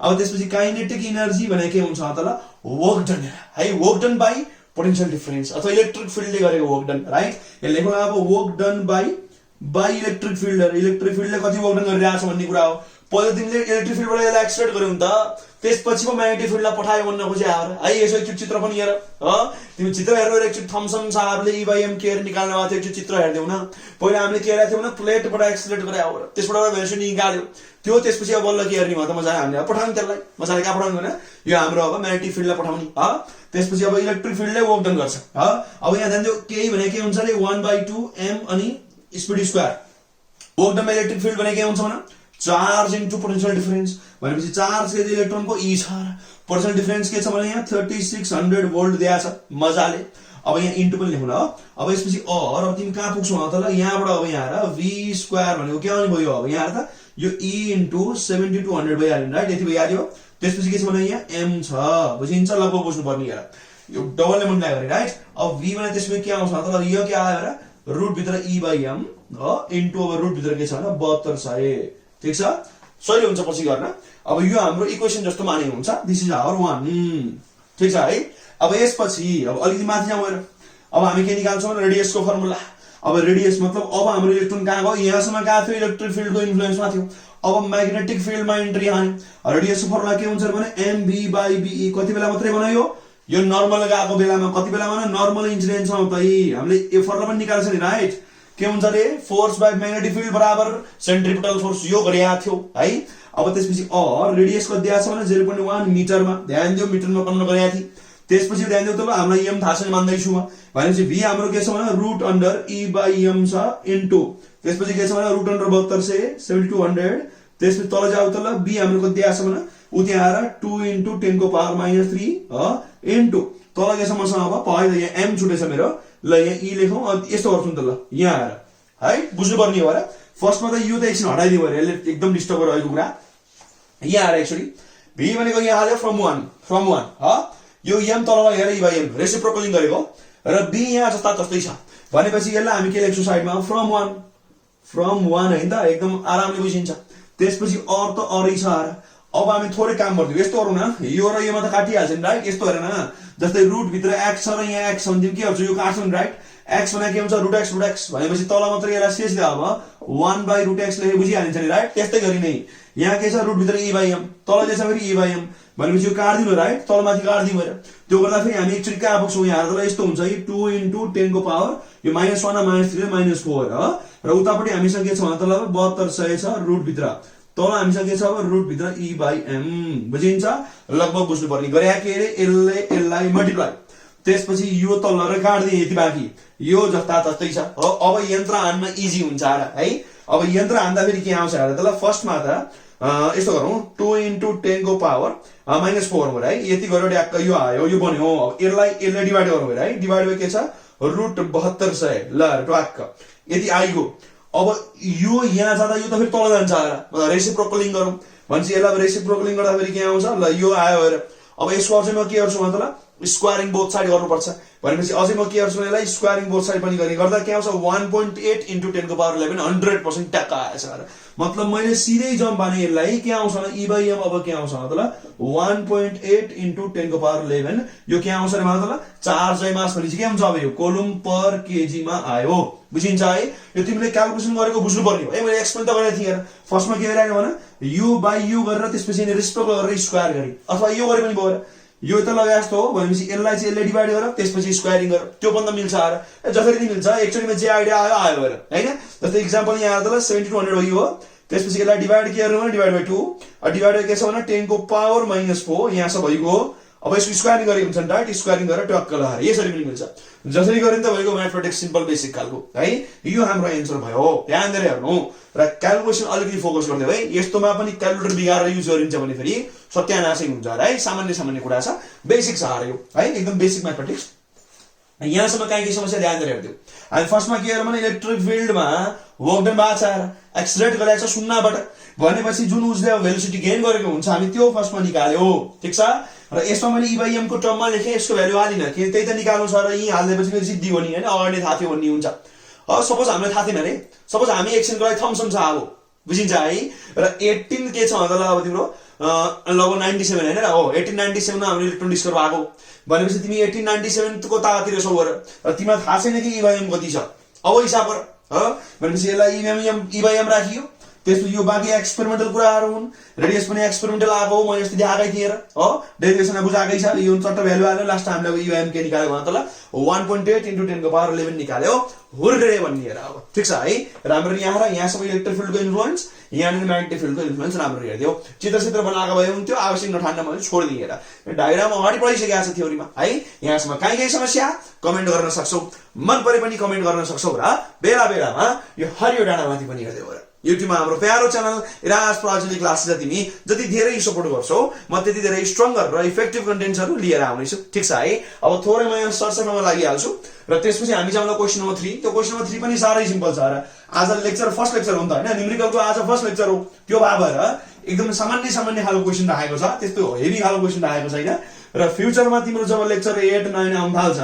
अब त्यसपछि काइनेटिक इनर्जी भनेको के हुन्छ त ल, वर्क डन है, work done by potential difference अथवा इलेक्ट्रिक फिल्डले गरेको वर्क डन राइट। यो लेखौँ अब work done by electric field, electric फिल्डले कति वर्क डन गरिरहेको छ भन्ने कुरा हो। पहिला तिमीले इलेक्ट्रिक फिल्डबाट यसलाई एक्सट्रेट गर्यौ नि त, त्यसपछि पो म्याग्नेटिक फिल्डलाई पठायो भन्न खोजे है। यसो एकचोटि चित्र पनि हेर, तिमी चित्र हेर्नु, एकचोटि थम्सन साहबले ई बाई एम केयर निकाल्नु भएको थियो, एकचोटि चित्र हेर्दैौ न। पहिला हामीले के हेरेको थियौँ भने प्लेटबाट एक्सलेट गरायो, त्यसबाट भेल्युसन निकाल्यो त्यो, त्यसपछि अब बल्ल के हेर्ने भयो त मजाले हामीले पठाउने त्यसलाई, मजाले कहाँ पठाउनु भने यो हाम्रो अब म्याग्नेटिक फिल्डलाई पठाउने। त्यसपछि अब इलेक्ट्रिक फिल्डले वर्क डन गर्छ। अब यहाँ जान्थ्यो केही भने के हुन्छ अरे 1/2 m अनि speed square. Work done by electric field भने के हुन्छ भने चार्ज इन्टु पोटेन्शियल डिफरेन्स भनेपछि चार्ज के इलेक्ट्रोनको ई छ, पोटेन्शियल डिफरेन्स के छ भने यहाँ 3600 भोल्ट दिएको छ मजाले। अब यहाँ इन्टु पनि लेख्नु ल। अब यसपछि अब तिमी कहाँ पुग्छौ त ल, यहाँबाट अब यहाँ हेर v स्क्वायर भनेको के आउने भयो, अब यहाँ त यो e इन्टु 7200 भइहाल्यो राइट, यति भइहाल्यो। त्यसपछि के छ भने यहाँ m छ, बुझिन्छ, लगभग बुझ्नु पर्ने यहाँ यो डबलले मल्टिप्लाई गरे राइट। अब v भने त्यसपछि के आउँछ त ल, यो के आयो र रुट भित्र e बाइ m इन्टु अब रुट भित्र के छ भने 7200, ठीक छ, सही हुन्छ पछि गर्न। अब यो हाम्रो इक्वेसन जस्तो मानेको हुन्छ, दिस इज आवर 1, ठीक छ है। अब यसपछि अब अलिकति माथि जाउँ हेर, अब हामी के निकाल्छौँ भने रेडियसको फर्मुला। अब रेडियस मतलब अब हाम्रो इलेक्ट्रोन कहाँ गयो, यहाँसम्म गएको थियो, इलेक्ट्रिक फिल्डको इन्फ्लुएन्समा थियो, अब म्याग्नेटिक फिल्डमा इन्ट्री हान्यो। रेडियसको फर्मुला के हुन्छ भने mv/be, कति बेला मात्रै बनायो, यो नर्मल गएको बेलामा, कति बेला भने नर्मल इन्सिडेन्समा चाहिँ हामीले यो फर्मुला पनि निकाल्छ नि राइट। के हुन्छ रे, फोर्स बाइ म्याग्नेटिक फिल्ड बराबर सेन्ट्रिपिटल फोर्स, यो गरिएको थियो है। अब त्यसपछि रेडियस कति दिएको छ भने 0.1 मिटरमा, ध्यान दियो मिटरमा कन्भर्ट गरेका थिए। त्यसपछि ध्यान दियो त हामीलाई m थाहा छैन मान्दैछु म भनेपछि v हाम्रो के छ भने रुट अन्डर e/m छ इन्टु त्यसपछि के छ भने रुट अन्डर 7200 7200 त्यसपछि तल जाऊ त ल b हाम्रो कति दिएको छ भने उ त्यहाँ आएर 2 × 10 को पावर -3 इन्टु तल के छ मसँग अब पहिला यहाँ m छुटेछ मेरो ल यहाँ e लेखौं अनि यस्तो गर्छौं त ल यहाँ आएर है बुझ्नु पर्ने हो र फर्स्टमा त यो त एकछिन हटाइदियो भरे यसले एकदम डिस्टर्ब गरिरहेको कुरा यहाँ आएर एक्चुअली v भनेको यहाँ हाल्यो फ्रम 1 ह यो m तलमा हेर e/m रेसिप्रोकलिङ गरेको र b यहाँ जस्ता जस्तै छ भनेपछि यसलाई हामी के लेख्छौं साइडमा फ्रम 1 हैन त एकदम आरामले बुझिन्छ। त्यसपछि त अरै छ आएर अब हामी थोरै काम गर्दियौ यस्तो गरौँ न यो र योमा त काटिहाल्छ नि राइट यस्तो हेर न जस्तै रुट भित्र x छ र यहाँ x भन्दियौ के गर्छु यो काट्छ नि राइट x भनेको के हुन्छ रुट x भनेपछि तल मात्र यसलाई शेष दिए अब 1/√x लेखे बुझिहालिन्छ नि राइट। त्यस्तै गरी नै यहाँ के छ रुट भित्र e/m तल के छ फेरि e/m भनेपछि यो काट्दिनु राइट तलमाथि काट्दिनु भएर त्यो गर्दा फेरि हामी एक्चुअली कहाँ पुग्छौं यहाँ त यस्तो हुन्छ कि 2 × 10 को पावर यो -1 र -3 -4 ह र उतापटि हामीसँग के छ मतलब 7200 छ रुट भित्र तल हामीसँग के छ अब रुट भित्र e/m बुझिन्छ लगभग बुझ्नु पर्ने गरे के रे यसलाई मल्टिप्लाई त्यसपछि यो तल र काट्दिए यति बाँकी यो जस्ता तस्तै छ हो। अब यन्त्र हान्न इजी हुन्छ है अब यन्त्र हान्दा फेरि के आउँछ हेर त ल फर्स्टमा त यस्तो गरौँ 2 × 10 को पावर -4 हो है यति गरेर ट्याक्क यो आयो यो बन्यो यसलाई डिभाइड गरौँ है डिभाइड भए के छ रुट 7200 ल ट्याक्क यति आइगयो। अब यो यहाँ जाँदा यो त फेरि तल जान्छ आएर रेसिप्रोकलिङ गरौँ भनेपछि यसलाई रेसिप्रोकलिङ गर्दा फेरि के आउँछ ल यो आयो हेर अब यसको अझै म के गर्छु मतलब स्क्वायरिङ बोथ साइड गर्नुपर्छ भनेपछि अझै म के गर्छु यसलाई स्क्वायरिङ बोथ साइड पनि गर्ने गर्दा के आउँछ 1.8 × 10 को पावर 11 100% ट्याक्क आएछ मतलब मैले सिधै जम्प बाने यसलाई के आउँछ भने e/m अब के आउँछ मतलब 1.8 × 10 को पावर 11 यो के आउँछ मतलब चार्ज मास भनेपछि के हुन्छ अब यो कोलुम पर केजी मा आयो बुझिन्छ है। यो तिमीले क्याल्कुलेसन गरेको बुझ्नु पर्ने हो है मैले एक्सप्लेन त गरेको थिएँ फर्स्टमा के गरिरहेको भने u/u गरेर त्यसपछि रेसिप्रोकल गरेर स्क्वायर गरे अथवा यो गरे पनि भयो यो त लगाए जस्तो हो भनेपछि यसलाई चाहिँ यसले डिभाइड गर त्यसपछि स्क्वायरिङ गर त्यो पनि त मिल्छ आएर जसरी नि मिल्छ एक्चुअली मा जे आइडिया आयो हेर हैन जस्तै एक्जाम्पल यहाँ आयो त 7200 हो यो त्यसपछि यसलाई डिभाइड के गर्नु भने डिभाइड बाइ 2 डिभाइड के छ भने 10 को पावर -4 यहाँ छ भइगयो अब यसको स्क्वायरिङ गरेको हुन्छ नि राइट स्क्वायरिङ गरेर टक्क लगाएर यसरी पनि मिल्छ जसरी गरे नि त भइगयो म्याथमेटिक्स सिम्पल बेसिक खालको है यो हाम्रो एन्सर भयो ध्यान दिएर हेर्नु र क्याल्कुलेसन अलिकति फोकस गर्दै है यस्तोमा पनि क्याल्कुलेटर बिगारेर युज गरिन्छ भने फेरि सत्यानाशै हुन्छ है सामान्य कुरा छ बेसिक छ यो है एकदम बेसिक म्याथमेटिक्स। यहाँसम्म काहीँ समस्या ध्यान दिएर हेर्दियौ हामी फर्स्टमा के गर्नु भने इलेक्ट्रिक फिल्डमा वर्क डन भएको छ एक्सिलरेट गरेको छ शून्यबाट भनेपछि जुन उसले भेलोसिटी गेन गरेको हुन्छ हामी त्यो फर्स्टमा निकाल्यो ठीक छ र यसमा मैले e/m को टर्ममा लेखे यसको भ्यालु हालिन कि त्यही त निकाल्नु छ र यही हाल्दैपछि फेरि सिद्धि हो नि हैन अगाडि थाहा थियो भन्ने हुन्छ। अब सपोज हामीलाई थाहा थिएन रे सपोज हामी एकछिनको लागि थम्सन छ अब बुझिन्छ है र 18 के छ भन्दा अब तिम्रो लगभग 97 हैन र हो 1897 मा हामीले इलेक्ट्रोन डिस्कभर भएको भनेपछि तिमी 1897 को तातिर छौ र तिमीलाई थाहा छैन कि e/m कति छ अब हिसाब गर ह भनेपछि यसलाई e/m राखियो त्यसपछि यो बाँकी एक्सपेरिमेन्टल कुराहरु हुन् रेडियस पनि एक्सपेरिमेन्टल आएको म यस्तै देखाएकै थिए र हो डेरिभेसन बुझाएकै छ यो चट्ट भ्यालु हाल्यो लास्ट हामीले e/m के निकाल्यो भने त ल 1.8 × 10 को पावर 11 निकाल्यो हुर्रे भन्ने हेर अब ठीक छ है राम्ररी यहाँ र यहाँ सबै इलेक्ट्रिक फिल्डको इन्फ्लुएन्स यहाँ नि म्याग्नेटिक फिल्डको इन्फ्लुएन्स राम्ररी हेर्दियौ चित्र बनाएको भए हुन्थ्यो आवश्यक नठान्न मैले छोड्दिए हेर डायग्राम अगाडि पढिसकेको छ थ्योरीमा है यहाँसम्म काहीँ समस्या कमेन्ट गर्न सक्छौ मन परे पनि कमेन्ट गर्न सक्छौ र बेला बेलामा यो हरियो डाँडामाथि पनि हेर्दै हो युट्युबमा हाम्रो प्यारो च्यानल इराज प्राजली क्लासेस तिमी जति धेरै सपोर्ट गर्छौ म त्यति धेरै स्ट्रङ्गर र इफेक्टिभ कन्टेन्ट्सहरु लिएर आउनेछु ठीक छ है। अब थोरै म यहाँ सरसफाइमा लागिहाल्छु र त्यसपछि हामी जाउँला क्वेशन नम्बर 3 त्यो क्वेशन नम्बर 3 पनि सारै सिम्पल छ र आज लेक्चर फर्स्ट लेक्चर हो नि त हैन न्यूमेरिकलको आज फर्स्ट लेक्चर हो त्यो भएर एकदम सामान्य खालको क्वेशन राखेको छ त्यस्तो हेभी खालको क्वेशन राखेको छैन र फ्युचरमा तिम्रो जब लेक्चर 8 9 आउन थाल्छ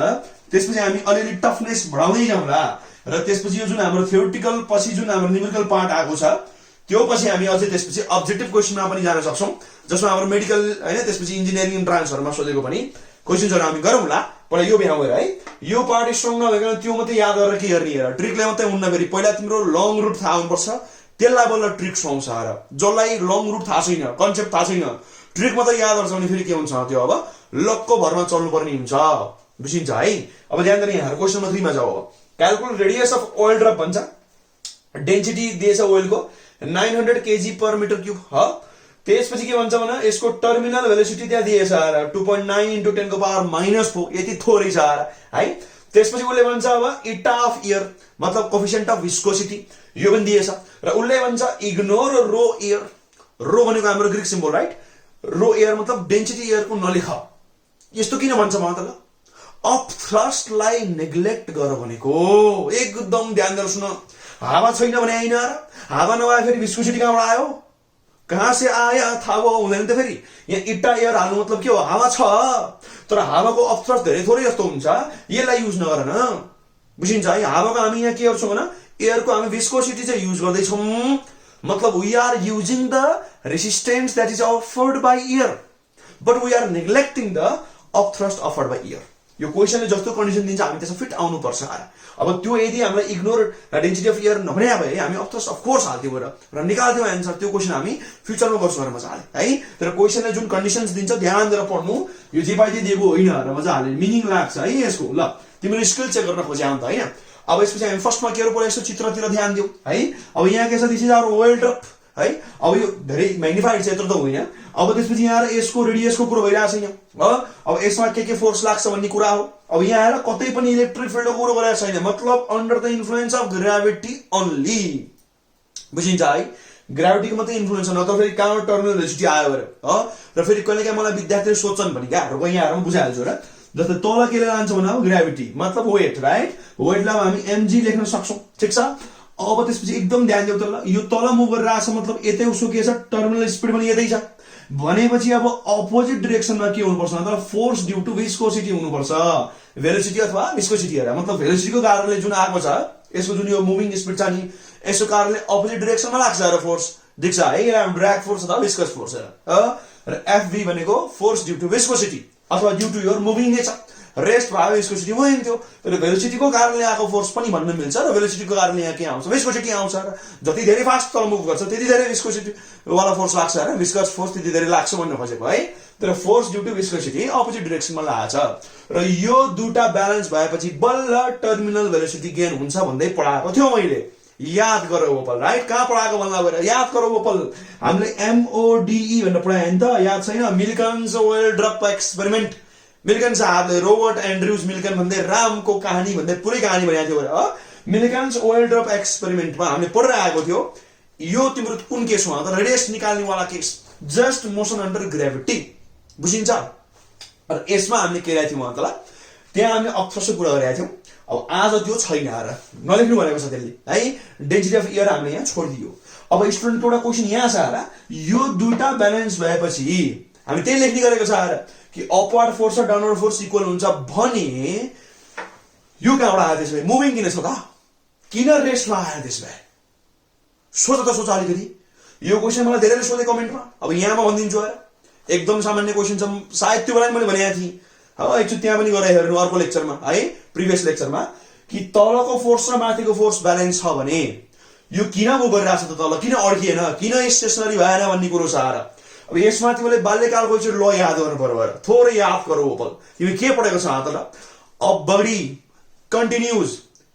त्यसपछि हामी अलिअलि टफनेस बढाउँदै जाउँला र त्यसपछि यो जुन हाम्रो थ्योरेटिकल पछि जुन हाम्रो न्यूमेरिकल पार्ट आएको छ त्यो पछि हामी अझै त्यसपछि अब्जेक्टिभ क्वेशनमा पनि जान सक्छौं जसमा हाम्रो मेडिकल हैन त्यसपछि इन्जिनियरिङ इन्ट्रान्सहरुमा सोधेको पनि क्वेशन्सहरु हामी गरौँला पहिला यो भ्याउ हेर है यो पार्ट स्ट्रङ नभइकन त्यो मात्रै याद गरेर के गर्ने हेर ट्रिकले मात्रै हुन्न फेरि पहिला तिम्रो लङ रुट थाहा हुनुपर्छ त्यसलाई बल्ल ट्रिक सुनाउँछ र जसलाई लङ रुट थाहा छैन कन्सेप्ट थाहा छैन ट्रिक मात्रै याद गर्छ भने फेरि के हुन्छ त्यो अब लकको भरमा चल्नु पर्ने हुन्छ बुझिन्छ है। अब ध्यान दिएर यहाँ क्वेशन नम्बर 3 मा जाऊ calculate radius of oil drop भन्छ डेन्सिटी दिएछ ओइलको 900 kg/m3 ह त्यसपछि के भन्छ भने यसको टर्मिनल भेलोसिटी त्यहाँ दिएछ 2.9 × 10⁻⁻⁴ यति थोरै छ है। त्यसपछि उसले भन्छ अब इटा अफ एयर मतलब कोफिसिएन्ट अफ विस्कोसिटी यो पनि दिएछ र उसले भन्छ इग्नोर रो एयर। रो भनेको हाम्रो ग्रीक सिम्बल राइट। रो एयर मतलब डेन्सिटी एयरको नलेख। यस्तो किन भन्छ मतलब अफ थ्रस्टलाई नेग्लेक्ट गर भनेको। एकदम ध्यान दिएर सुन। हावा छैन भने आइन र हावा नभए फेरि विस्कोसिटी कहाँबाट आयो कहाँ से आया थाहा भयो हुँदैन त। फेरि यहाँ इटा एयर हाल्नु मतलब के हो हावा छ तर हावाको अफ थ्रस्ट धेरै थोरै जस्तो हुन्छ यसलाई युज नगर न बुझिन्छ है। हावाको हामी यहाँ के गर्छौँ भने एयरको हामी विस्कोसिटी चाहिँ युज गर्दैछौँ मतलब we are using the resistance that is offered by air but we are neglecting the of thrust offered by air. यो क्वेसनले जस्तो कन्डिसन दिन्छ हामी त्यसमा फिट आउनुपर्छ। अब त्यो यदि हामीलाई इग्नोर डेन्सिटी अफ एयर नभने भए हामी अफ थ्रस्ट अफकोर्स हाल्थ्यौँ र निकाल्थ्यौँ एन्सर। त्यो क्वेसन हामी फ्युचरमा गर्छौँ र मजाले है। तर क्वेसनले जुन कन्डिसन्स दिन्छ ध्यान दिएर पढ्नु। यो जे पाइजे दिएको होइन र मजाले मिनिङ लाग्छ है यसको। ल तिमीले स्किल चेक गर्न खोज्या अन्त होइन। अब यसपछि हामी फर्स्टमा के पऱ्यो यसो चित्रतिर ध्यान दिउँ है। अब यहाँ के छ this is our oil drop है। अब यो धेरै म्याग्निफाइड क्षेत्र त होइन। अब त्यसपछि यहाँ यसको रेडियसको कुरो भइरहेको छ यहाँ। अब यसमा के फोर्स लाग्छ भन्ने कुरा हो। अब यहाँ आएर कतै पनि इलेक्ट्रिक फिल्डको कुरो गरेको छैन मतलब under the influence of gravity only बुझिन्छ है। ग्राभिटीको मात्रै इन्फ्लुएन्स हो नत्र फेरि कहाँबाट टर्मिनल भेलोसिटी आयो भनेर र फेरि कहिले काहीँ मलाई विद्यार्थीले सोध्छन् भने क्या यहाँहरूमा बुझाइहाल्छु र जस्तै तल केले लान्छ भने अब ग्राभिटी मतलब वेट राइट। वेटलाई हामी एमजी लेख्न सक्छौँ ठिक छ। अब त्यसपछि एकदम ध्यान दिउँ त यो तल मुभ गरेर आएको छ मतलब यतै उसको के छ टर्मिनल स्पिड पनि यतै छ भनेपछि अब अपोजिट डिरेक्सनमा के हुनुपर्छ मतलब फोर्स ड्यू टु विस्कोसिटी हुनुपर्छ। भेलोसिटी अथवा विस्कोसिटी हेर मतलब भेलोसिटीको कारणले जुन आएको छ यसको जुन यो मुभिङ स्पिड छ नि यसको कारणले अपोजिट डिरेक्सनमा लाग्छ र फोर्स देख्छ है। ड्र्याग फोर्स अथवा विस्कस फोर्स र एफभी भनेको फोर्स ड्यू टु विस्कोसिटी अथवा due to your moving nature. Rest भयो विस्कोसिटी भइन्थ्यो तर भेलोसिटीको कारणले आएको फोर्स पनि भन्न मिल्छ र भेलोसिटीको कारणले यहाँ के आउँछ विस्कोसिटी आउँछ र जति धेरै फास्ट तल मुभ गर्छ त्यति धेरै विस्कोसिटी वाला फोर्स लाग्छ र विस्कस फोर्स त्यति धेरै लाग्छ भन्न खोजेको है। तर force due to viscosity opposite डिरेक्सनमा लाग्छ र यो दुटा ब्यालेन्स भएपछि बल्ल टर्मिनल भेलोसिटी गेन हुन्छ भन्दै पढाएको थियो मैले। याद गरौ ओपल राइट। कहाँ पढाएको भन्दा गएर याद गरौ ओपल हामीले एमओडीई भनेर पढायो नि त याद छैन। मिल्कन्स ओइल ड्रप एक्सपेरिमेन्ट मिल्कन साहबले रोबर्ट एन्ड्रुज मिल्कन भन्दै रामको कहानी भन्दै पुरै कहानी भनेको थियो मिल्कन्स ओइल ड्रप एक्सपेरिमेन्टमा हामीले पढेर आएको थियो। यो तिम्रो कुन केस हो त रेडियस निकाल्नेवाला case just motion under gravity बुझिन्छ। र यसमा हामीले के गरेका थियौँ मतलब त्यहाँ हामीले अप्थ्रसको कुरा गरेका थियौँ। अब आज त्यो छैन र नलेख्नु भनेको छ त्यसले है। डेन्सिटी अफ एयर हामीले यहाँ छोडिदियो। अब स्टुडेन्टको एउटा क्वेसन यहाँ छ र यो दुईटा ब्यालेन्स भएपछि हामी त्यही लेख्ने गरेको छ र कि अपवर्ड फोर्स र डाउनवर्ड फोर्स इक्वल हुन्छ भने यो कहाँबाट आयो त्यसो भए मुभिङ किन छ त किन रेस्टमा आयो त्यसो भए सोच त सोच अलिकति। यो क्वेसन मलाई धेरैले सोधे कमेन्टमा। अब यहाँ म भनिदिन्छु एकदम सामान्य क्वेसन छ सायद त्यो बेला मैले भनेको थिएँ एकचोटि त्यहाँ पनि गएर हेर्नु अर्को लेक्चरमा है प्रिभियस लेक्चरमा कि तलको फोर्स र माथिको फोर्स ब्यालेन्स छ भने यो किन मुभ गरिरहेको छ त तल किन अड्किएन किन स्टेसनरी भएन भन्ने कुरो छ र। अब यसमा तिमीले बाल्यकालको एकचोटि ल याद गर्नु पर्यो थोरै याद गरौ ओपल। तिमी के पढेको छ त a body continues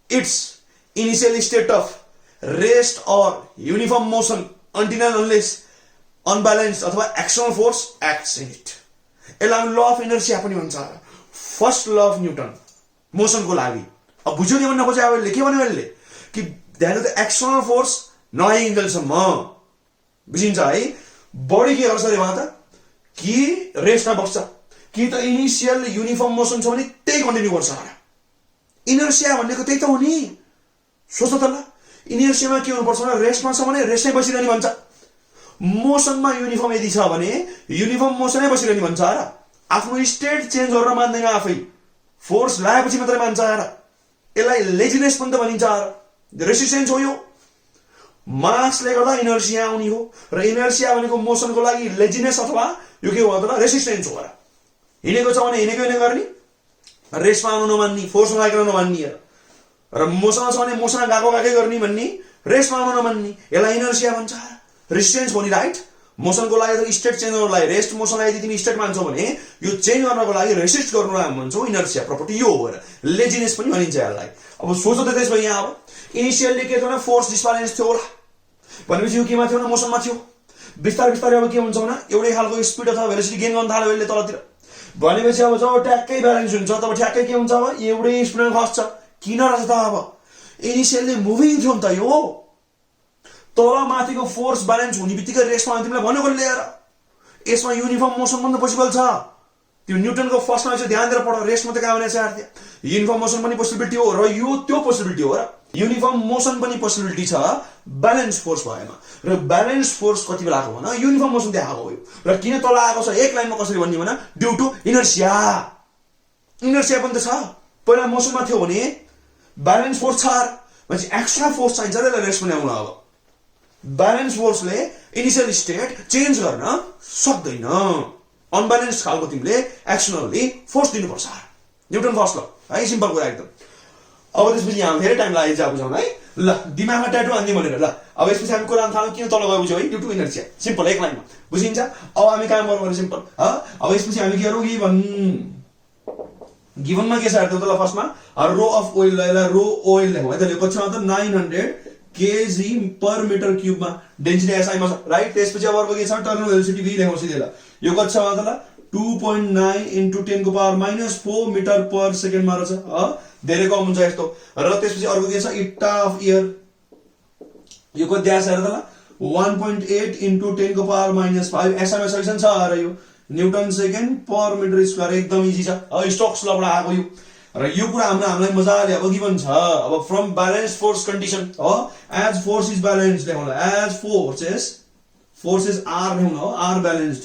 its initial state of rest or uniform motion until and unless unbalanced अथवा external force acts in it. यसलाई ल अफ इनर्सिया पनि भन्छ। फर्स्ट ल अफ न्युटन मोसनको लागि। अब बुझ्यो नि भन्न खोजे अब के भन्यो यसले कि ध्यान एक्सटर्नल फोर्स नआइन्जेलसम्म बुझिन्छ है बडी के गर्छ अरे त कि रेस्टमा बस्छ कि त इनिसियल युनिफर्म मोसन छ भने त्यही कन्टिन्यू गर्छ। इनर्सिया भनेको त्यही त हो नि सोच त ल। इनर्सियामा के हुनुपर्छ भने रेस्टमा छ भने रेस्टमै बसिरहने भन्छ। मोसनमा युनिफर्म यदि छ भने युनिफर्म मोसनै बसिरहने भन्छ र आफ्नो स्टेट चेन्ज गरेर मान्दैन आफै फोर्स लगाएपछि मात्रै मान्छ र। यसलाई लेजिनेस पनि त भनिन्छ र रेसिस्टेन्स हो यो मासले गर्दा इनर्सिया आउने हो र इनर्सिया भनेको मोसनको लागि लेजिनेस अथवा यो के हो त रेसिस्टेन्स हो र। हिँडेको छ भने हिँडेको हिँडे गर्ने रेस्टमा आउनु नमान्ने फोर्समा लागेर नमान्ने र मोसनमा छ भने मोसमा गएको गएकै गर्ने भन्ने रेस्टमा आउनु नमान्ने यसलाई इनर्सिया भन्छ। रेसिस्टेन्स हो नि राइट। मोसनको लागि त स्टेट चेन्ज गर्नलाई रेस्ट मोसनलाई यदि तिमी स्टेट मान्छौ भने यो चेन्ज गर्नको लागि रेसिस्ट गर्नु भन्छौ इनर्सिया प्रपर्टी यो हो र लेजिनेस पनि भनिन्छ यसलाई। अब सोच त त्यसमा यहाँ अब इनिसियली के थियो भने फोर्स डिस्ब्यालेन्स थियो होला भनेपछि यो केमा थियो भने मोसनमा थियो बिस्तारै बिस्तारै अब के हुन्छ भने एउटै खालको स्पिड अथवा भेलोसिटी गेन गर्न थाल्यो यसले तलतिर भनेपछि अब जब ट्याक्कै ब्यालेन्स हुन्छ तब ट्याक्कै के हुन्छ अब एउटै स्पिडमा खस्छ किन रहेछ त अब इनिसियली मुभिङ थियो नि त यो तल माथिको फोर्स ब्यालेन्स हुने बित्तिकै रेस्टमा तिमीलाई भन्यो कसले ल्याएर यसमा युनिफर्म मोसन पनि पोसिबल छ त्यो न्युटनको फर्स्टमा चाहिँ ध्यान दिएर पढ रेस्टमा त कहाँ भनेछ यार त्यहाँ युनिफर्म मोसन पनि पोसिबिलिटी हो र यो त्यो पोसिबिलिटी हो र युनिफर्म मोसन पनि पोसिबिलिटी छ ब्यालेन्स फोर्स भएमा र ब्यालेन्स फोर्स कति बेला आएको भन युनिफर्म मोसन त्यहाँ आएको हो र किन तल आएको छ एक लाइनमा कसरी भन्ने भने ड्यू टु इनर्सिया इनर्सिया पनि त छ पहिला मोसनमा थियो भने ब्यालेन्स फोर्स छ भनेपछि एक्स्ट्रा फोर्स चाहिन्छ र यसलाई रेस्टमा ल्याउन अब ब्यालेन्स फोर्सले इनिसियल स्टेट चेन्ज गर्न सक्दैन अनब्यालेन्स खालको तिमीले एक्सटर्नली फोर्स दिनुपर्छ न्युटन फर्स्ट ल है सिम्पल कुरा एकदम अब त्यसपछि यहाँ धेरै टाइम लाग्यो जा बुझाउन है ल दिमागमा ट्याटु हान्ने भनेर ल अब यसपछि हामी कुरा थाल्यौँ किन तल गयो बुझ्यौ है ड्यू टु इनर्सिया सिम्पल एक लाइनमा बुझिन्छ अब हामी काम गरौँ सिम्पल अब यसपछि हामी के गरौँ गिभनमा के छ हेर्दै त ल फर्स्टमा rho of oil rho oil लेखौँ है त कतिमा त 900 kg per meter cube मा डेन्सिटी एसआई मा छ राइट त्यसपछि अब अर्को के छ टर्मिनल भेलोसिटी v लेखौँ सिधै ल यो कति छ मतलब 2.9 into 10 को पावर -4 मिटर पर सेकेन्ड मा रहेछ धेरै कम हुन्छ यस्तो र त्यसपछि अर्को के छ इटा अफ एयर यो कति द्यास हेर त ल 1.8 into 10 को पावर -5 एसआई सेक्सन छ र यो newton second per metre square एकदम इजी छ स्टोक्स लबाट आएको यो र यो कुरा हामीलाई मजाले अब गिभन छ अब from balance force condition as force is balanced लेखौँ एज फोर्सेस आर लेखौँ हो आर ब्यालेन्स्ड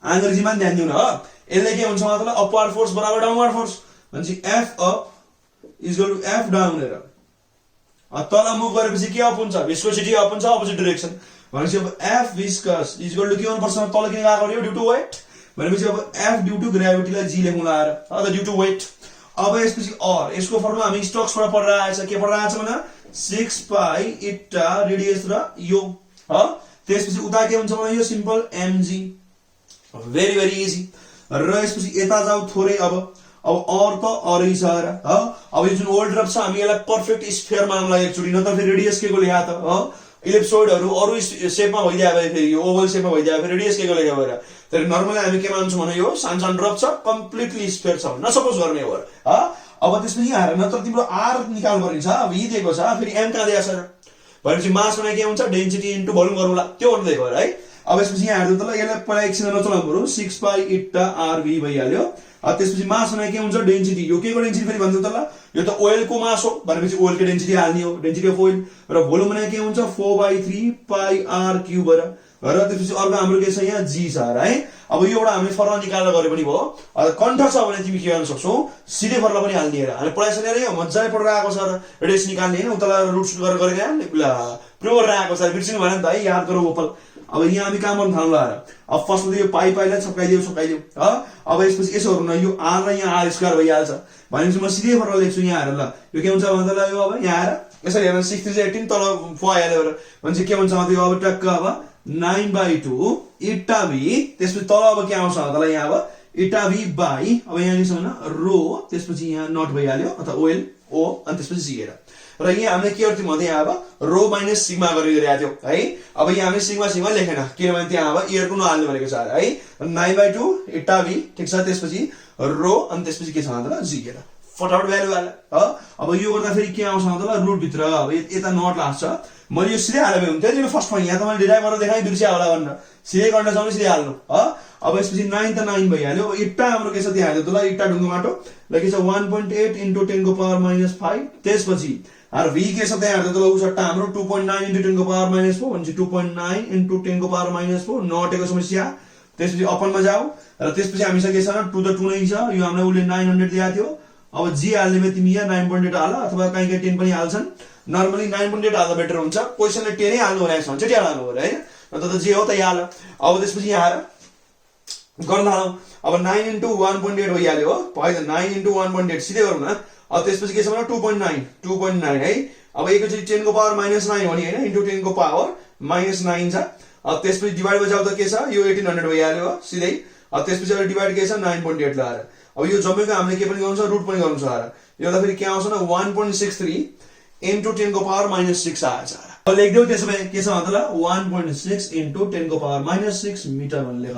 अंग्रेजीमा ध्यान दिउँ न यसले के हुन्छ मतलब अपवर्ड फोर्स बराबर डाउनवर्ड फोर्स भनेपछि F up is equal to F down हेर तल मुभ गरेपछि के अप हुन्छ विस्कोसिटी अप हुन्छ अपोजिट डाइरेक्सन भनेपछि अब F viscous is equal to के हुनुपर्छ तल किन गएको हो ड्यू टु वेट भनेपछि अब एफ ड्यू टु ग्रेभिटीलाई जी लेखौँ लाएर अथवा ड्यू टु वेट अब यसपछि अर यसको फर्मुला हामी स्टोक्सबाट पढेर आएछ के पढेर आएछ भने 6 पाई इटा रेडियस र यो त्यसपछि उता के हुन्छ भने यो simple MG very very easy र यसपछि यता जाऊ थोरै अब अर त अरै छ र अब यो जुन ओल्ड रफ छ हामी यसलाई पर्फेक्ट स्फियर मान्नलाई एकचोटी न त फेरि रेडियस के को लेखा त इलिप्सोइडहरु अरु शेपमा भइदिया भए फेरि यो ओभल शेपमा भइदिया फेरि रेडियस के को लेखा भएर तर नर्मली हामी के मान्छौँ भने यो सानो ड्रप छ कम्प्लिटली स्फियर छ न सपोज गर्ने हो अब त्यसपछि यहाँ हेर नत्र तिम्रो आर निकाल्नु पर्ने छ अब यी दिएको छ फेरि एम कहाँ दिएको छ भनेपछि मास भने के हुन्छ डेन्सिटी इन्टु भोल्युम गरौँला त्यो भन्नु दिएको है अब यसपछि यहाँ हेर्नु त ल यसलाई पहिला एकछिन नचलाउनु पर्यो 6 पाई इटा आरभी भइहाल्यो त्यसपछि मास भने के हुन्छ डेन्सिटी यो के को डेन्सिटी फेरि भन्नु त ल यो त ओइल को मास हो भनेपछि ओइल को डेन्सिटी हाल्ने हो डेन्सिटी अफ ओइल र भोल्युम भने के हुन्छ 4/3 पाई आर क्यूब र त्यसपछि अर्को हाम्रो के छ यहाँ जी छ है अब यो एउटा हामीले फर्मुला निकालेर गरे पनि भयो कन्ठ छ भने तिमी के गर्न सक्छौ सिधै फर्मुला पनि हाल्ने हेर हामी पढाइसकेर यो मजाले पढेर आएको छ र रेडियस निकाल्ने हैन उतालाई रुट सुट गरेर गरेर प्योर आएको छ बिर्सिनु भएन नि त है याद गरौ ओपल अब यहाँ हामी काम गर्न थाल्नु लाएर अब फर्स्टमा यो पाईलाई छप्काइदियो अब यसपछि यसो हेर्नु न यो आर र यहाँ आर स्क्वायर भइहाल्छ भनेपछि म सिधै फर्मुला लेख्छु यहाँ हेर ल यो के हुन्छ भन्दा ल यो अब यहाँ हेर यसरी हेर्नु 6 3 18 तल फोआइहाल्यो भनेपछि के भन्छ मतलब यो अब टक्क अब 9/2 इटा भी त्यसपछि तल अब के आउँछ होला यहाँ अब इटा भी बाई अब यहाँ के छ भने रो त्यसपछि यहाँ नट भइहाल्यो अथवा ओएल ओ अनि त्यसपछि जी हेर र यहाँ हामीले के गर्थ्यौं भन्दा यहाँ अब रो माइनस सिग्मा गरिरहेको थियौ है अब यहाँ हामीले सिग्मा सिग्मा लेखेन किनभने त्यहाँ अब एयर को नहाल्नु भनेको छ है 9/2 इटा भी ठीक छ त्यसपछि रो अनि त्यसपछि के छ भन्दा जी हेर फटाफट भ्यालु हाल अब यो गर्दा फेरि के आउँछ भन्दा रुट भित्र अब यता नट लाग्छ मैले यो सिधै हाले हुन्थ्यो तिम्रो फर्स्टमा यहाँ त मैले डिराइभ गरेर देखाएँ बिर्सिया होला भनेर सिधै गर्न जाउँ सिधै हाल्नु अब यसपछि 9 त 9 भइहाल्यो इटा हाम्रो के छ त्यहाँ हाल्यो त ल इटा ढुङ्गो माटो ल के छ 1.8 into 10 को पावर -5 त्यसपछि र v के छ त्यहाँ हाल्यो त ल उसट्टा हाम्रो 2.9 into 10 को पावर -4 भनेपछि 2.9 into 10 को पावर -4 नटेको समस्या त्यसपछि अपनमा जाऊ र त्यसपछि हामीसँग के छ 2 त 2 नै छ यो हामीले उले 900 दिएको थियो अब जी हाल्नेमा तिमी यहाँ 9.8 हाल अथवा कहीँ कहीँ 10 पनि हाल्छन् नर्मली 9.8 हाल्दा बेटर हुन्छ क्वेशनले 10 नै हाल्नु भनेको छ भने चाहिँ हाल्नु हो हैन नत्र त जे हो त हाल अब त्यसपछि यहाँ गर्न थालौं अब 9 into 1.8 भइहाल्यो हो भयो 9 into 1.8 सिधै गरौँ न अब त्यसपछि के छ भने 2.9 है अब एकैचोटी 10 को पावर -9 भने हैन इन्टु 10 को पावर -9 छ अब त्यसपछि डिवाइड बजाउ त के छ यो 1800 भइहाल्यो हो सिधै अब त्यसपछि अब डिवाइड के छ 9.8 लाएर अब यो जम्मेको हामीले के पनि गर्नु छ रुट पनि गर्नु छ र यो त फेरि के आउँछ न 1.63 into 10 को पावर -6 आएछ अब लेख्दियौ त्यसो भए के छ मतलब 1.6 into 10 को पावर -6 मिटर भन्ने लेख।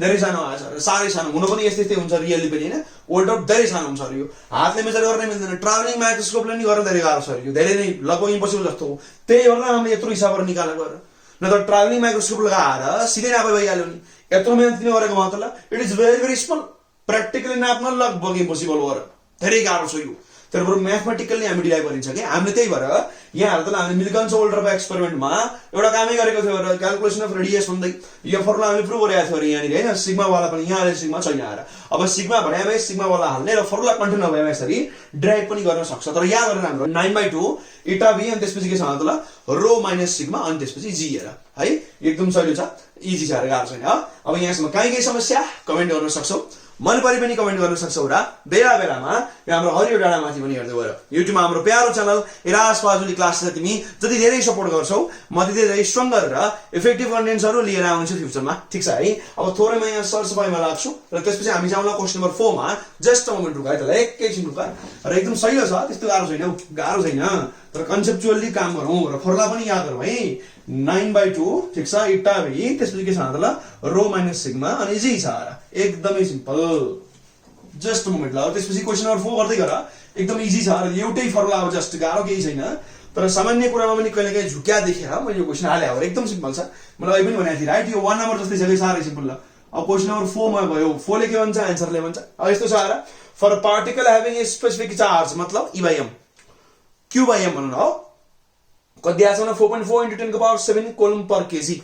धेरै सानो आएछ, साह्रै सानो हुनु पनि यस्तै हुन्छ रियली पनि हैन, वर्ल्ड आउट धेरै सानो हुन्छ यो हातले मेजर गर्न मिल्दैन। ट्राभलिङ माइक्रोस्कोपले नि गर्न धेरै गाह्रो छ यो, धेरै नै लगभग इम्पोसिबल जस्तो हो। त्यही भएर हामीले यत्रो हिसाबहरु निकालेको र न त ट्राभलिङ माइक्रोस्कोप लगाएर सिधै नापे भइहाल्यो नि। यत्रो मेहनत किन गरेको मतलब it is very very small, practically नाप्न लगभग इम्पोसिबल हो र धेरै गाह्रो छ यो। तर बरु म्याथमेटिकली हामी डिराइभ गरिन्छ के हामीले। त्यही भएर यहाँ त हामीले मिल्कन सोल्डरको एक्सपेरिमेन्टमा एउटा कामै गरेको थियो र क्याल्कुलेसन अफ रेडियस भन्दै यो फर्मुला हामीले प्रुभ गरेको थियो यहाँनिर हैन। सिग्मा वाला पनि यहाँ आले सिग्मा छैन आएर, अब सिग्मा भने भए सिग्मा वाला हाल्ने र फर्मुला कन्टिन्यू नभए यसरी ड्राइभ पनि गर्न सक्छ। तर याद गरेर हाम्रो 9/2 इटा v अनि त्यसपछि के छ मतलब रो माइनस सिग्मा अनि त्यसपछि g हेर है, एकदम सजिलो छ, इजी छ, गाह्रो छैन। अब यहाँसम्म कहीँ समस्या कमेन्ट गर्न सक्छौ, मन परे पनि कमेन्ट गर्न सक्छौ र बेला बेलामा हाम्रो हरियो डाँडामाथि पनि हेर्दै गएर युट्युबमा हाम्रो प्यारो च्यानल इराज पाजुली क्लासलाई तिमी जति धेरै सपोर्ट गर्छौ म त्यति धेरै स्ट्रङ्गर र इफेक्टिभ कन्टेन्ट्सहरु लिएर आउँछु फ्युचरमा, ठीक छ है। अब थोरै म यहाँ सरसफाइमा लाग्छु र त्यसपछि हामी जाउँला क्वेशन नम्बर 4 मा। जस्ट अ मोमेन्ट रुक है, त्यसलाई एकैछिन रुक र एकदम सही छ, त्यस्तो गाह्रो छैन, गाह्रो छैन, तर कन्सेप्चुअली काम गरौँ र फर्मुला पनि याद गरौँ है। 9/2 ठीक छ, इटा v त्यसपछि के छ मतलब रो माइनस सिग्मा अनि g छ, एकदमै सिम्पल। जस्ट मोमेन्ट ल, त्यसपछि क्वेशन नम्बर 4 गर्दै गर, एकदम इजी छ र एउटै फर्मुला हो, जस्ट गाह्रो केही छैन। तर सामान्य कुरामा पनि कहिलेकाहीँ झुक्या देखेर मैले यो क्वेशन हाले हो, एकदम सिम्पल छ। मलाई अहिले पनि भनेको थिएँ राइट, यो 1 नम्बर जस्तै छ कि साह्रै सिम्पल ल। अब क्वेशन नम्बर 4 मा भयो, 4 ले के भन्छ आन्सरले भन्छ अब यस्तो छ र for particle having a specific charge मतलब e/m q/m भन्नु हो, कति आछ भने 4.4 into 10 को power 7 coulomb per kg.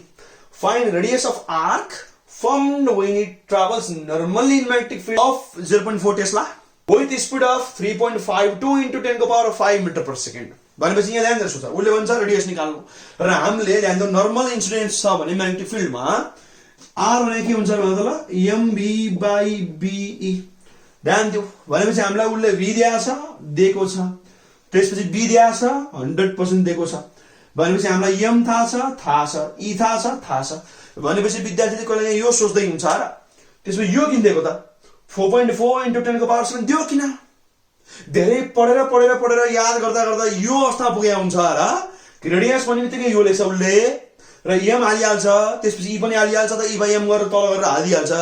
Find radius of arc formed when it travels normally in magnetic field of 0.4 Tesla with speed of 3.52 into 10 को power 5 meter per second. भनेपछि यहाँ ध्यान दिएर सोच, उसले भन्छ रेडियस निकाल्नु र हामीले ध्यान दियो नर्मल इन्सिडेन्स छ भने म्याग्नेटिक फिल्डमा r भने के हुन्छ मतलब mv/be। ध्यान दियो भनेपछि हामीलाई उसले v दिएको छ, त्यसपछि b दिएको छ 100% दिएको छ, भनेपछि हामीलाई m थाहा छ, e थाहा छ, भनेपछि विद्यार्थीले कहिले यो सोच्दै हुन्छ र त्यसपछि यो किन दिएको त 4.4 into 10 को power 7 दियो किन? धेरै पढेर याद गर्दा यो अवस्था पुगे हुन्छ र रेडियस भन्ने बित्तिकै यो लेख्छ उसले र m हालिहाल्छ, त्यसपछि e पनि हालिहाल्छ, त e/m गरेर तल गरेर हालिहाल्छ,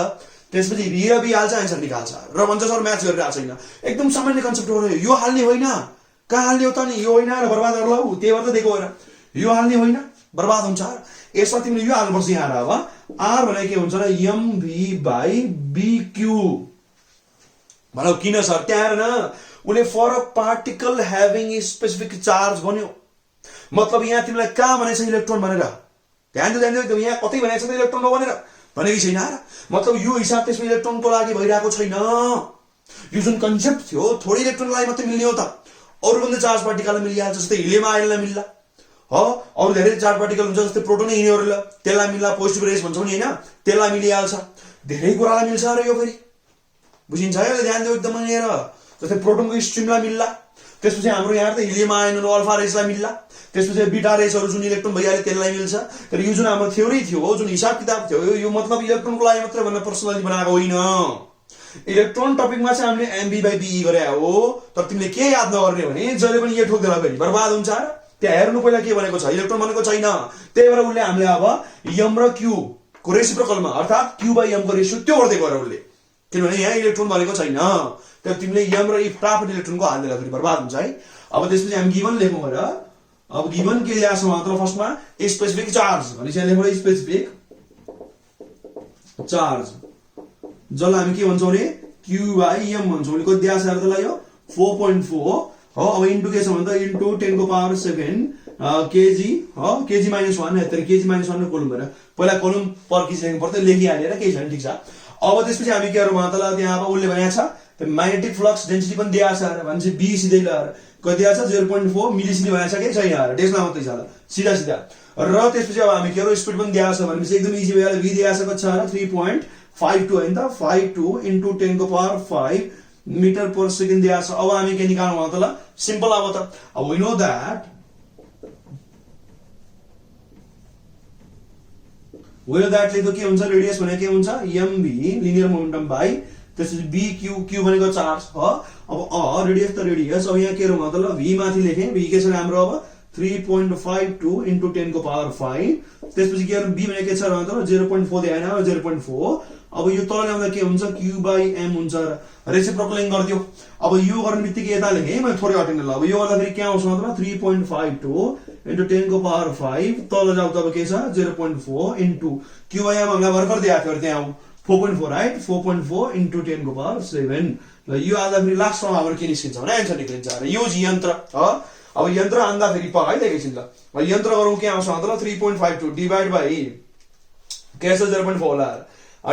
त्यसपछि v र b हाल्छ, आन्सर निकाल्छ र भन्छ सर म्याच गरिरहेको छैन। एकदम सामान्य कन्सेप्ट हो, यो हाल्ने होइन, कहाँ हाल्ने हो त नि, यो होइन र बर्बाद गर्ला उ, त्यही भएर त दिएको होइन, यो हाल्ने होइन बर्बाद हुन्छ। यसमा तिमीले यो हाल्नुपर्छ यहाँ। अब r भने के हुन्छ र mv/bq भनौ किन सर? त्यहाँ हेर न, उसले for a particle having a specific charge भन्यो, मतलब यहाँ तिमीलाई कहाँ भनेछ इलेक्ट्रोन भनेर, ध्यान दियो एकदम, यहाँ कतै भनेको छ त इलेक्ट्रोन हो भनेर, भनेकै छैन र। मतलब यो हिसाब त्यसमा इलेक्ट्रोनको लागि भइरहेको छैन। यो जुन कन्सेप्ट थियो थोरै इलेक्ट्रोनलाई मात्रै मिल्ने हो त, अरु भन्दा चार्ज पार्टिकललाई मिलिहाल्छ, जस्तै हिलियम आयनलाई मिल्ला हो, अरु धेरै चार्ज पार्टिकल हुन्छ जस्तै प्रोटोन यिनीहरुलाई त्यसलाई मिल्ला, पोजिटिभ रेस भन्छौ नि हैन, त्यसलाई मिलिहाल्छ, धेरै कुरालाई मिल्छ र यो फेरि बुझिन्छ है। ध्यान दियो एकदम हेर, जस्तै प्रोटोनको स्ट्रिमलाई मिल्ला, त्यसपछि हाम्रो यहाँ त हिलियम आयन अल्फा रेसलाई मिल्ला, त्यसपछि बीटा रेसहरु जुन इलेक्ट्रोन भइहाल्यो त्यसलाई मिल्छ। तर यो जुन हाम्रो थ्योरी थियो, जुन हिसाब किताब थियो, यो मतलब इलेक्ट्रोनको लागि मात्रै भनेर पर्सनली बनाएको होइन। इलेक्ट्रोन टपिकमा चाहिँ हामीले mv/be गरे हो, तर तिमीले के याद नगर्ने भने जहिले पनि यो ठोक्देला फेरि बर्बाद हुन्छ र। त्यहाँ हेर्नु पहिला के भनेको छ, इलेक्ट्रोन भनेको छैन, त्यही भएर उसले हामीले अब m र q को रेसिप्रोकलमा अर्थात q/m को रेसियो त्यो गर्दै गरे उसले, किनभने यहाँ इलेक्ट्रोन भनेको छैन, तर तिमीले m र e प्राप्त इलेक्ट्रोनको हाल्दैला फेरि बर्बाद हुन्छ है। अब त्यसपछि हामी गिभन लेखौँ र, अब गिभन के ल्याछ मतलब फर्स्टमा स्पेसिफिक चार्ज भनेपछि यहाँ लेखौँ स्पेसिफिक चार्ज, जसलाई हामी के भन्छौँ रे q/m भन्छौँ। उसले कति दिएको छ त्यसलाई यो 4.4 हो। अब इन्टु के छ भन्दा इन्टु 10 को पावर 7 केजी हो, केजी -1 तर केजी -1 कोलुम भएर पहिला कोलुम पर केजी लेख्नु पर्थ्यो, लेखिहालेर केही छैन, ठीक छ। अब त्यसपछि हामी के गरौँ मतलब त्यहाँ अब उसले भनेको छ म्याग्नेटिक फ्लक्स डेन्सिटी पनि दिएको छ भनेपछि b सिधै ल कति दिएको छ 0.4 मिलिसिडी भनेको छ कि छैन, डेस्मा मात्रै छ सिधा सिधा। र त्यसपछि अब हामी के गरौँ स्पिड पनि दिएको छ भनेपछि एकदम इजी भइहाल्यो, v दिएको छ कति छ 3.52 हैन त, 52 into 10 को पावर 5 मीटर पर सेकेन्ड दिएको छ। अब हामी के निकाल्नु मतलब सिम्पल, अब त अब वी नो दैट ले त के हुन्छ रेडियस भने के हुन्छ mv लिनियर मोमेन्टम बाइ त्यसपछि bq, q भनेको चार्ज हो। अब रेडियस त रेडियस, अब यहाँ के रौ मतलब v माथि लेखेँ, v के छ हाम्रो अब 3.52 into 10 को पावर 5 त्यसपछि के गर्नु b भने के छ र 0.4 दिएन 0.4 अब यो तल ल्याउँदा के हुन्छ q by m हुन्छ रेसिप्रोकलिङ गर्दियो अब यो गर्ने बित्तिकै यता लेखे मैले थोरै अटेन्ड ल अब यो गर्दा फेरि के आउँछ मतलब 3.52 into 10 को पावर 5 तल जाऊ तब के छ 0.4 into q by m हामीलाई भर्खर दिएको थियो त्यहाँ 4.4 राइट 4.4 into 10 को पावर 7 ल यो आउँदा फेरि लास्टमा हाम्रो के निस्किन्छ भने आन्सर निस्किन्छ र युज यन्त्र हो अब यन्त्र आउँदा फेरि पगाइ एकैछिन ल यन्त्र गरौँ के आउँछ मतलब 3.52 डिभाइड बाइ के छ 0.4 ला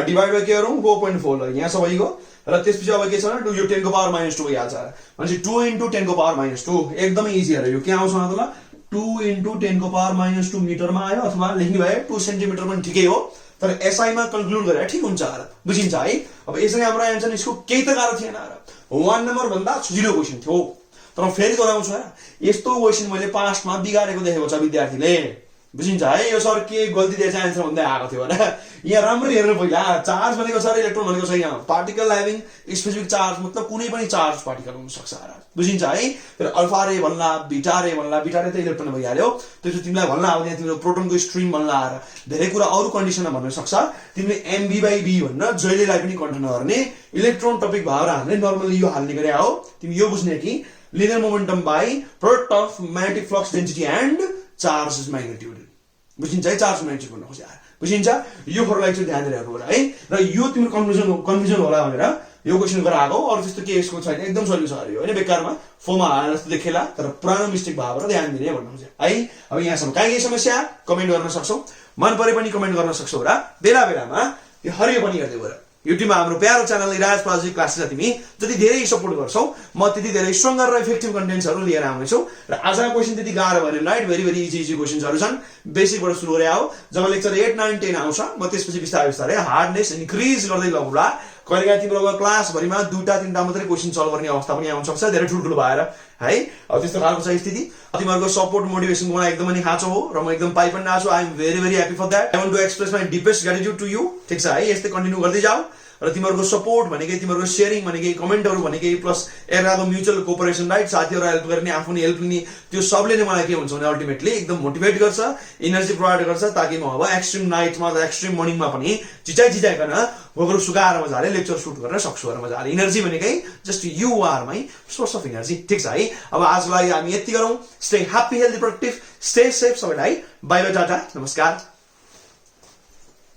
डिभाइड बाइ के गरौँ 4.4 ल यहाँ सबैको र त्यसपछि अब के छ भने यो 10 को पावर -2 भइहाल्छ भनेपछि 2 into 10 को पावर -2 एकदमै इजी हो यो के आउँछ मतलब 2 into 10 को पावर -2 मिटरमा आयो अथवा लेख्ने भए 2 सेन्टिमिटर पनि ठिकै हो तर एसआई मा कन्क्लुड गरे ठिक हुन्छ बुझिन्छ है अब यसरी हाम्रो आन्सर यसको केही त गाह्रो थिएन र 1 नम्बर भन्दा सजिलो क्वेशन थियो तर फेरि दोहोऱ्याउँछु यस्तो क्वेशन मैले पास्टमा बिगारेको देखेको छ विद्यार्थीले बुझिन्छ है यो सर के गल्ती दिएछ आन्सर भन्दै आएको थियो भने यहाँ राम्ररी हेर्नु पहिला चार्ज भनेको छ र इलेक्ट्रोन भनेको छ यहाँ पार्टिकल ह्याभिङ स्पेसिफिक चार्ज मतलब कुनै पनि चार्ज पार्टिकल हुन सक्छ बुझिन्छ है तर अल्फा रे भन्ला बीटा रे त इलेक्ट्रोन भइहाल्यो त्यसपछि तिमीलाई भन्ला अब यहाँ तिम्रो प्रोटोनको स्ट्रिम भन्ला धेरै कुरा अरु कन्डिसनमा भन्न सक्छ तिमीले mv by b भन्न जहिलेलाई पनि कन्टेन गर्ने इलेक्ट्रोन टपिक भएर हामीले नर्मली यो हाल्ने गरे हो तिमी यो बुझ्ने कि linear momentum by product of magnetic flux density and charge magnitude बुझिन्छ है चार्ज म्याग्निट्युड भन्नु खोजे बुझिन्छ यो कुरालाई चाहिँ ध्यान दिएर हेर्नु है र यो तिम्रो कन्फ्युजन होला भनेर यो क्वेशन गराएको अरु त्यस्तो के यसको छैन एकदम सजिलो छ यो हैन बेकारमा फर्ममा हालेर जस्तो देखेला तर पुरानो मिस्टेक भएर ध्यान दिने भन्नु खोजे है अब यहाँसम्म काहीँ समस्या कमेन्ट गर्न सक्छौ मन परे पनि कमेन्ट गर्न सक्छौ र बेला बेलामा यो हरियो पनि गर्दै गएर युट्युबमा हाम्रो प्यारो च्यानल इराज प्रोजेक्ट क्लासेस तिमी जति धेरै सपोर्ट गर्छौ म त्यति धेरै स्ट्रङ्गर र इफेक्टिभ कन्टेन्ट्सहरु लिएर आउने छु र आजको क्वेशन त्यति गाह्रो भएन राइट भेरी भेरी इजी क्वेशन्सहरु छन् बेसिकबाट सुरु गरे आओ जब लेक्चर 8 9 10 आउँछ म त्यसपछि बिस्तारै बिस्तारै हार्डनेस इन्क्रिज गर्दै लगौला कहिलेकाहीँ तिम्रो क्लास भरिमा दुईटा तीनटा मात्रै क्वेशन सल्भ गर्ने अवस्था पनि आउन सक्छ धेरै ठुलठुलो भएर है अब त्यस्तो खालको छ स्थिति तिमीहरुको सपोर्ट मोटिभेसन मलाई एकदमै खाँचो हो र म एकदम पाइ पनि आछु I am very very happy for that I want to express my deepest gratitude to you ठीक छ है यस्तै कन्टिन्यू गर्दै जाऊ र तिमीहरुको सपोर्ट भनेकै तिमीहरुको शेयरिङ भनेकै कमेन्टहरु भनेकै प्लस एराको म्युचुअल कोअपरेसन राइट साथीहरु हेल्प गर्ने आफूले हेल्प लिने त्यो सबले नै मलाई के हुन्छ भने अल्टिमेटली एकदम मोटिभेट गर्छ एनर्जी प्रोवाइड गर्छ ताकि म अब एक्सट्रीम नाइटमा र एक्सट्रीम मर्निङमा पनि चिचाइकन गोगरो सुगाएर मजाले लेक्चर सुट गर्न सक्छु र मजाले एनर्जी भनेकै just you are my source of energy ठीक छ है अब आजको लागि हामी यति गरौँ stay happy healthy productive stay safe सबैलाई बाइ बाइ टाटा नमस्कार